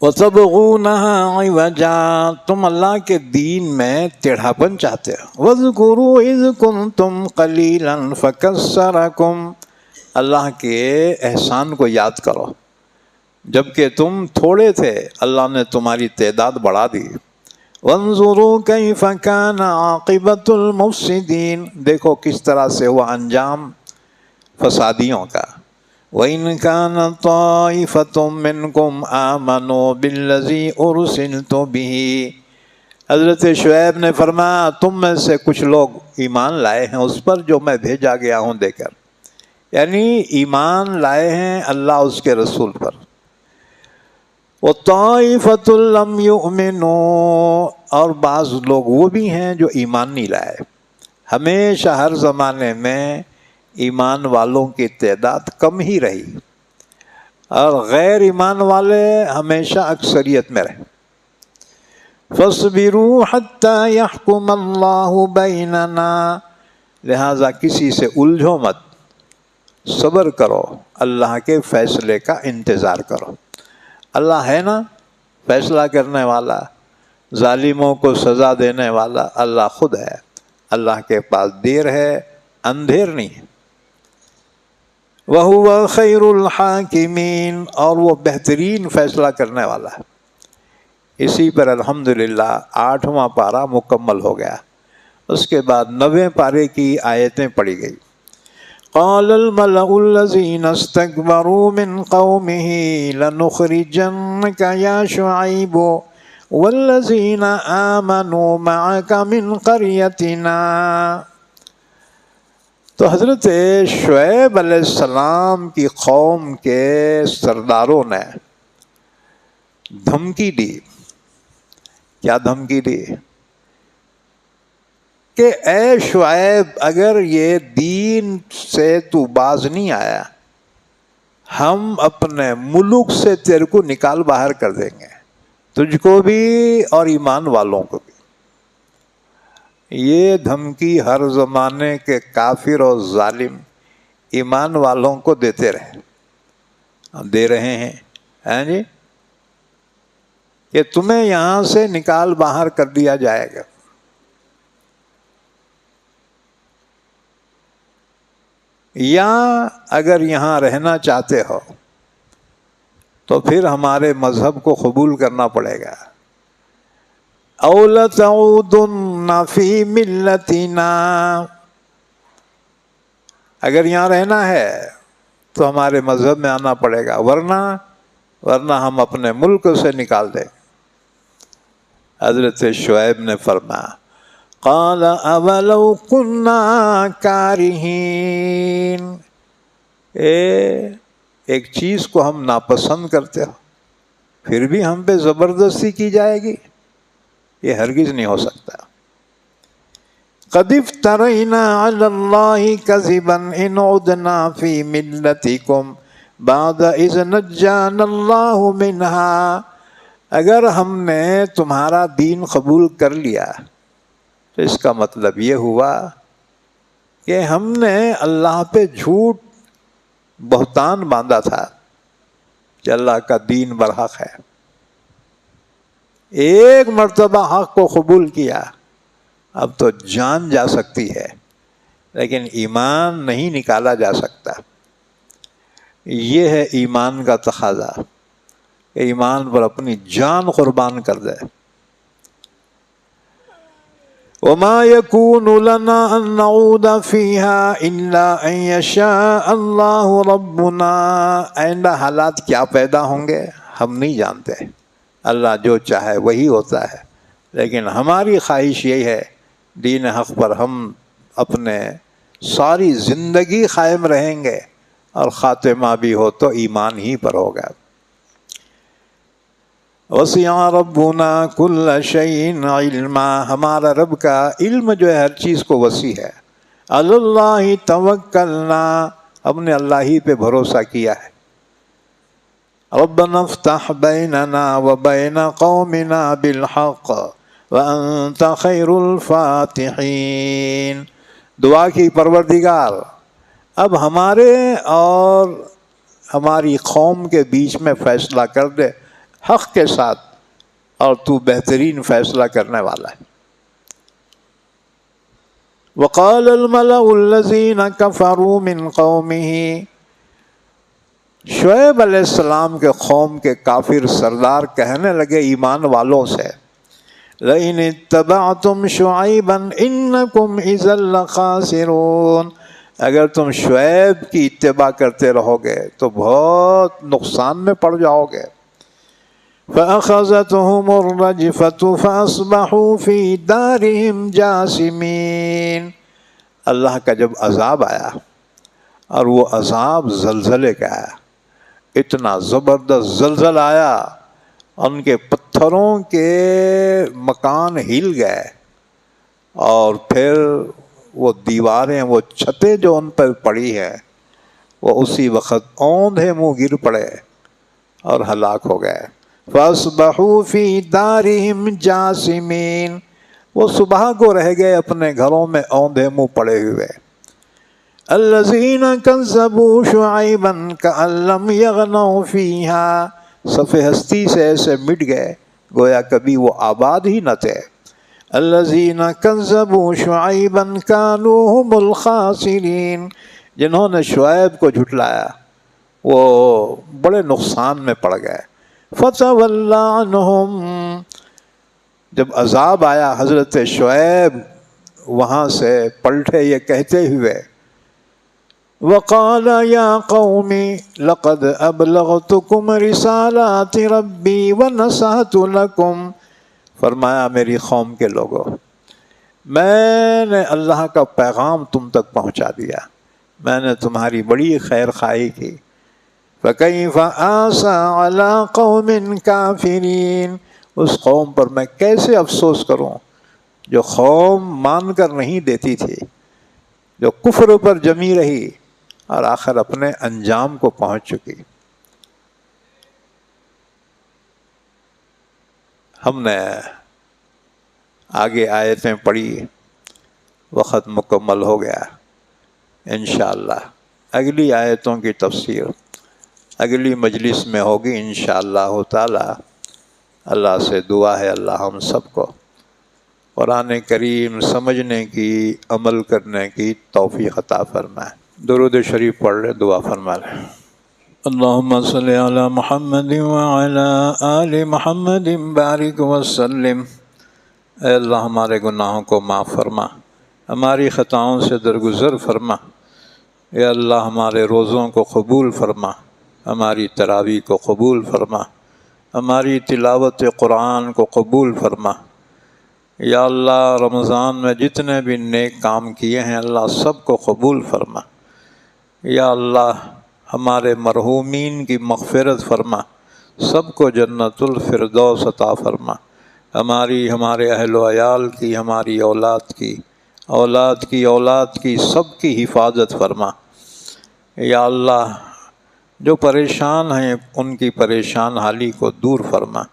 وَتَبْغُونَهَا عِوَجًا، تم اللہ کے دین میں ٹیڑھاپن چاہتے ہو. وَاذْكُرُوا إِذْ كُنْتُمْ قَلِيلًا فَكَثَّرَكُمْ، اللہ کے احسان کو یاد کرو، جبکہ تم تھوڑے تھے اللہ نے تمہاری تعداد بڑھا دی. وَانظُرُوا كَيْفَ كَانَ عَاقِبَةُ الْمُفْسِدِينَ، دیکھو کس طرح سے ہوا انجام فسادیوں کا. وَإِنْ كَانَ طَائِفَةٌ مِّنْكُمْ آمَنُوا بِالَّذِي أُرْسِلْتُ بِهِ، حضرت شعیب نے فرمایا تم میں سے کچھ لوگ ایمان لائے ہیں اس پر جو میں بھیجا گیا ہوں دے کر، یعنی ایمان لائے ہیں اللہ اس کے رسول پر. وَطَائِفَةٌ لَّمْ يُؤْمِنُوا، اور بعض لوگ وہ بھی ہیں جو ایمان نہیں لائے۔ ہمیشہ ہر زمانے میں ایمان والوں کی تعداد کم ہی رہی اور غیر ایمان والے ہمیشہ اکثریت میں رہے۔ فَاصْبِرُوا حَتَّى يَحْكُمَ اللَّهُ بَيْنَنَا، لہذا کسی سے الجھو مت، صبر کرو، اللہ کے فیصلے کا انتظار کرو۔ اللہ ہے نا فیصلہ کرنے والا، ظالموں کو سزا دینے والا اللہ خود ہے۔ اللہ کے پاس دیر ہے، اندھیر نہیں ہے۔ وَهُوَ خَيْرُ الْحَاكِمِينَ، اور وہ بہترین فیصلہ کرنے والا ہے۔ اسی پر الحمدللہ 8واں پارہ مکمل ہو گیا۔ اس کے بعد 9ویں پارے کی آیتیں پڑھی گئی۔ قال الملأ الذين استكبروا من قومه لنخرجنك يا شعيب والذين آمنوا معك من قريتنا، تو حضرت شعیب علیہ السلام کی قوم کے سرداروں نے دھمکی دی۔ کیا دھمکی دی؟ کہ اے شعیب، اگر یہ دین سے تو باز نہیں آیا، ہم اپنے ملک سے تیرے کو نکال باہر کر دیں گے، تجھ کو بھی اور ایمان والوں کو بھی۔ یہ دھمکی ہر زمانے کے کافر اور ظالم ایمان والوں کو دیتے رہے، دے رہے ہیں، ہاں جی، کہ تمہیں یہاں سے نکال باہر کر دیا جائے گا۔ یا اگر یہاں رہنا چاہتے ہو تو پھر ہمارے مذہب کو قبول کرنا پڑے گا۔ اَوْ لَتَعُودُنَّ فِي مِلَّتِنَا، اگر یہاں رہنا ہے تو ہمارے مذہب میں آنا پڑے گا، ورنہ ہم اپنے ملک سے نکال دیں۔ حضرت شعیب نے فرمایا قال اولو كنا كارهين، ایک چیز کو ہم ناپسند کرتے ہو پھر بھی ہم پہ زبردستی کی جائے گی، یہ ہرگز نہیں ہو سکتا۔ قد افترينا على الله كذبا ان عدنا في ملتكم بعد اذ نجانا الله منها، اگر ہم نے تمہارا دین قبول کر لیا تو اس کا مطلب یہ ہوا کہ ہم نے اللہ پہ جھوٹ بہتان باندھا تھا کہ اللہ کا دین برحق ہے۔ ایک مرتبہ حق کو قبول کیا، اب تو جان جا سکتی ہے لیکن ایمان نہیں نکالا جا سکتا۔ یہ ہے ایمان کا تقاضا کہ ایمان پر اپنی جان قربان کر دے۔ وَمَا يَكُونُ لَنَا أَن نَّعُودَ فِيهَا إِلَّا أَن يَشَاءَ اللَّهُ رَبُّنَا، آئندہ حالات کیا پیدا ہوں گے ہم نہیں جانتے، اللہ جو چاہے وہی ہوتا ہے، لیکن ہماری خواہش یہی ہے دین حق پر ہم اپنے ساری زندگی قائم رہیں گے اور خاتمہ بھی ہو تو ایمان ہی پر ہوگا۔ وَسِعَ رَبُّنَا كُلَّ شَيْءٍ عِلْمًا، ہمارا رب کا علم جو ہے ہر چیز کو وسیع ہے۔ عَلَى اللَّهِ تَوَكَّلْنَا، ہم نے اللہ ہی پہ بھروسہ کیا ہے۔ رَبَّنَا افْتَحْ بَيْنَنَا وَبَيْنَ قَوْمِنَا بِالْحَقِّ وَأَنْتَ خَيْرُ الْفَاتِحِينَ، دعا کی پروردگار اب ہمارے اور ہماری قوم کے بیچ میں فیصلہ کر دے حق کے ساتھ، اور تو بہترین فیصلہ کرنے والا ہے۔ وقال الملأ الذين كفروا من قومه، شعیب علیہ السلام کے قوم کے کافر سردار کہنے لگے ایمان والوں سے لئن اتبعتم شعیبا انکم اذا لخاسرون، اگر تم شعیب کی اتباع کرتے رہو گے تو بہت نقصان میں پڑ جاؤ گے۔ فَأَخَذَتْهُمُ الرَّجْفَةُ فَأَصْبَحُوا فِي دَارِهِمْ جَاثِمِينَ، اللہ کا جب عذاب آیا اور وہ عذاب زلزلے کا آیا، اتنا زبردست زلزلہ آیا ان کے پتھروں کے مکان ہل گئے، اور پھر وہ دیواریں، وہ چھتیں جو ان پر پڑی ہیں، وہ اسی وقت اوندھے منہ گر پڑے اور ہلاک ہو گئے۔ فَأَصْبَحُوا فِي دَارِهِمْ جَاثِمِينَ، وہ صبح کو رہ گئے اپنے گھروں میں اوندھے منہ پڑے ہوئے۔ الَّذِينَ كَذَّبُوا شُعَيْبًا كَأَن لَّمْ يَغْنَوْا فِيهَا، صف ہستی سے ایسے مٹ گئے گویا کبھی وہ آباد ہی نہ تھے۔ الَّذِينَ كَذَّبُوا شُعَيْبًا كَانُوا هُمُ الْخَاسِرِينَ، جنہوں نے شعیب کو جھٹلایا وہ بڑے نقصان میں پڑ گئے۔ فَتَوَلَّ عَنْهُمْ، جب عذاب آیا حضرت شعیب وہاں سے پلٹے یہ کہتے ہوئے، وَقَالَ يَا قَوْمِ لَقَدْ أَبْلَغْتُكُمْ رِسَالَاتِ رَبِّي وَنَصَحْتُ لَكُمْ، فرمایا میری قوم کے لوگوں، میں نے اللہ کا پیغام تم تک پہنچا دیا، میں نے تمہاری بڑی خیر خواہی کی۔ فَكَيْفَ آسَىٰ عَلَىٰ قَوْمٍ كَافِرِينَ، اس قوم پر میں کیسے افسوس کروں جو قوم مان کر نہیں دیتی تھی، جو کفر پر جمی رہی اور آخر اپنے انجام کو پہنچ چکی۔ ہم نے آگے آیتیں پڑھی، وقت مکمل ہو گیا۔ انشاءاللہ اگلی آیتوں کی تفسیر اگلی مجلس میں ہوگی انشاءاللہ تعالی۔ اللہ سے دعا ہے اللہ ہم سب کو قرآن کریم سمجھنے کی، عمل کرنے کی توفیق عطا فرمائے۔ درود شریف پڑھ لیں، دعا فرما لیں۔ اللہم صلی علی محمد وعلی آل محمد بارک وسلم۔ اے اللہ ہمارے گناہوں کو معاف فرما، ہماری خطاؤں سے درگزر فرما۔ اے اللہ ہمارے روزوں کو قبول فرما، ہماری تراویح کو قبول فرما، ہماری تلاوت قرآن کو قبول فرما۔ یا اللہ رمضان میں جتنے بھی نیک کام کیے ہیں اللہ سب کو قبول فرما۔ یا اللہ ہمارے مرحومین کی مغفرت فرما، سب کو جنت الفردوس عطا فرما۔ ہمارے اہل و عیال کی، ہماری اولاد کی، اولاد کی اولاد کی سب کی حفاظت فرما۔ یا اللہ جو پریشان ہیں ان کی پریشان حالی کو دور فرما۔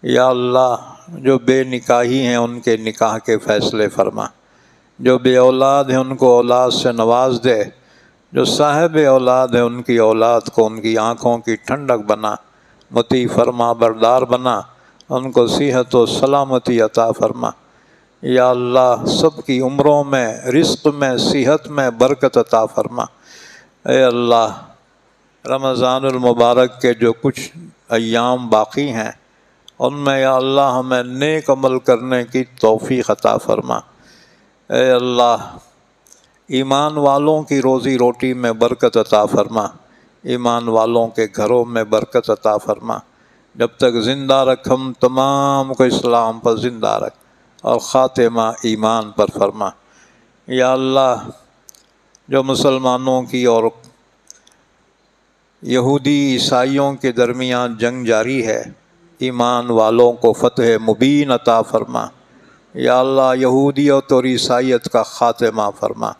یا اللہ جو بے نکاحی ہیں ان کے نکاح کے فیصلے فرما، جو بے اولاد ہیں ان کو اولاد سے نواز دے، جو صاحب اولاد ہیں ان کی اولاد کو ان کی آنکھوں کی ٹھنڈک بنا، مطیع فرما بردار بنا، ان کو صحت و سلامتی عطا فرما۔ یا اللہ سب کی عمروں میں، رزق میں، صحت میں برکت عطا فرما۔ اے اللہ رمضان المبارک کے جو کچھ ایام باقی ہیں ان میں یا اللہ ہمیں نیک عمل کرنے کی توفیق عطا فرما۔ اے اللہ ایمان والوں کی روزی روٹی میں برکت عطا فرما، ایمان والوں کے گھروں میں برکت عطا فرما۔ جب تک زندہ رکھ ہم تمام کو اسلام پر زندہ رکھ اور خاتمہ ایمان پر فرما۔ یا اللہ جو مسلمانوں کی اور یہودی عیسائیوں کے درمیان جنگ جاری ہے، ایمان والوں کو فتح مبین عطا فرما۔ یا اللہ یہودیت اور عیسائیت کا خاتمہ فرما،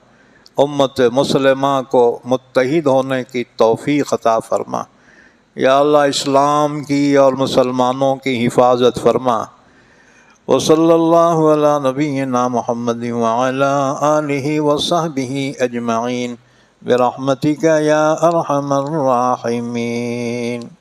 امت مسلمہ کو متحد ہونے کی توفیق عطا فرما۔ یا اللہ اسلام کی اور مسلمانوں کی حفاظت فرما۔ وصلی اللہ علی نبینا محمد وعلی آلہ وصحبہ اجمعین برحمتک یا ارحم الراحمین۔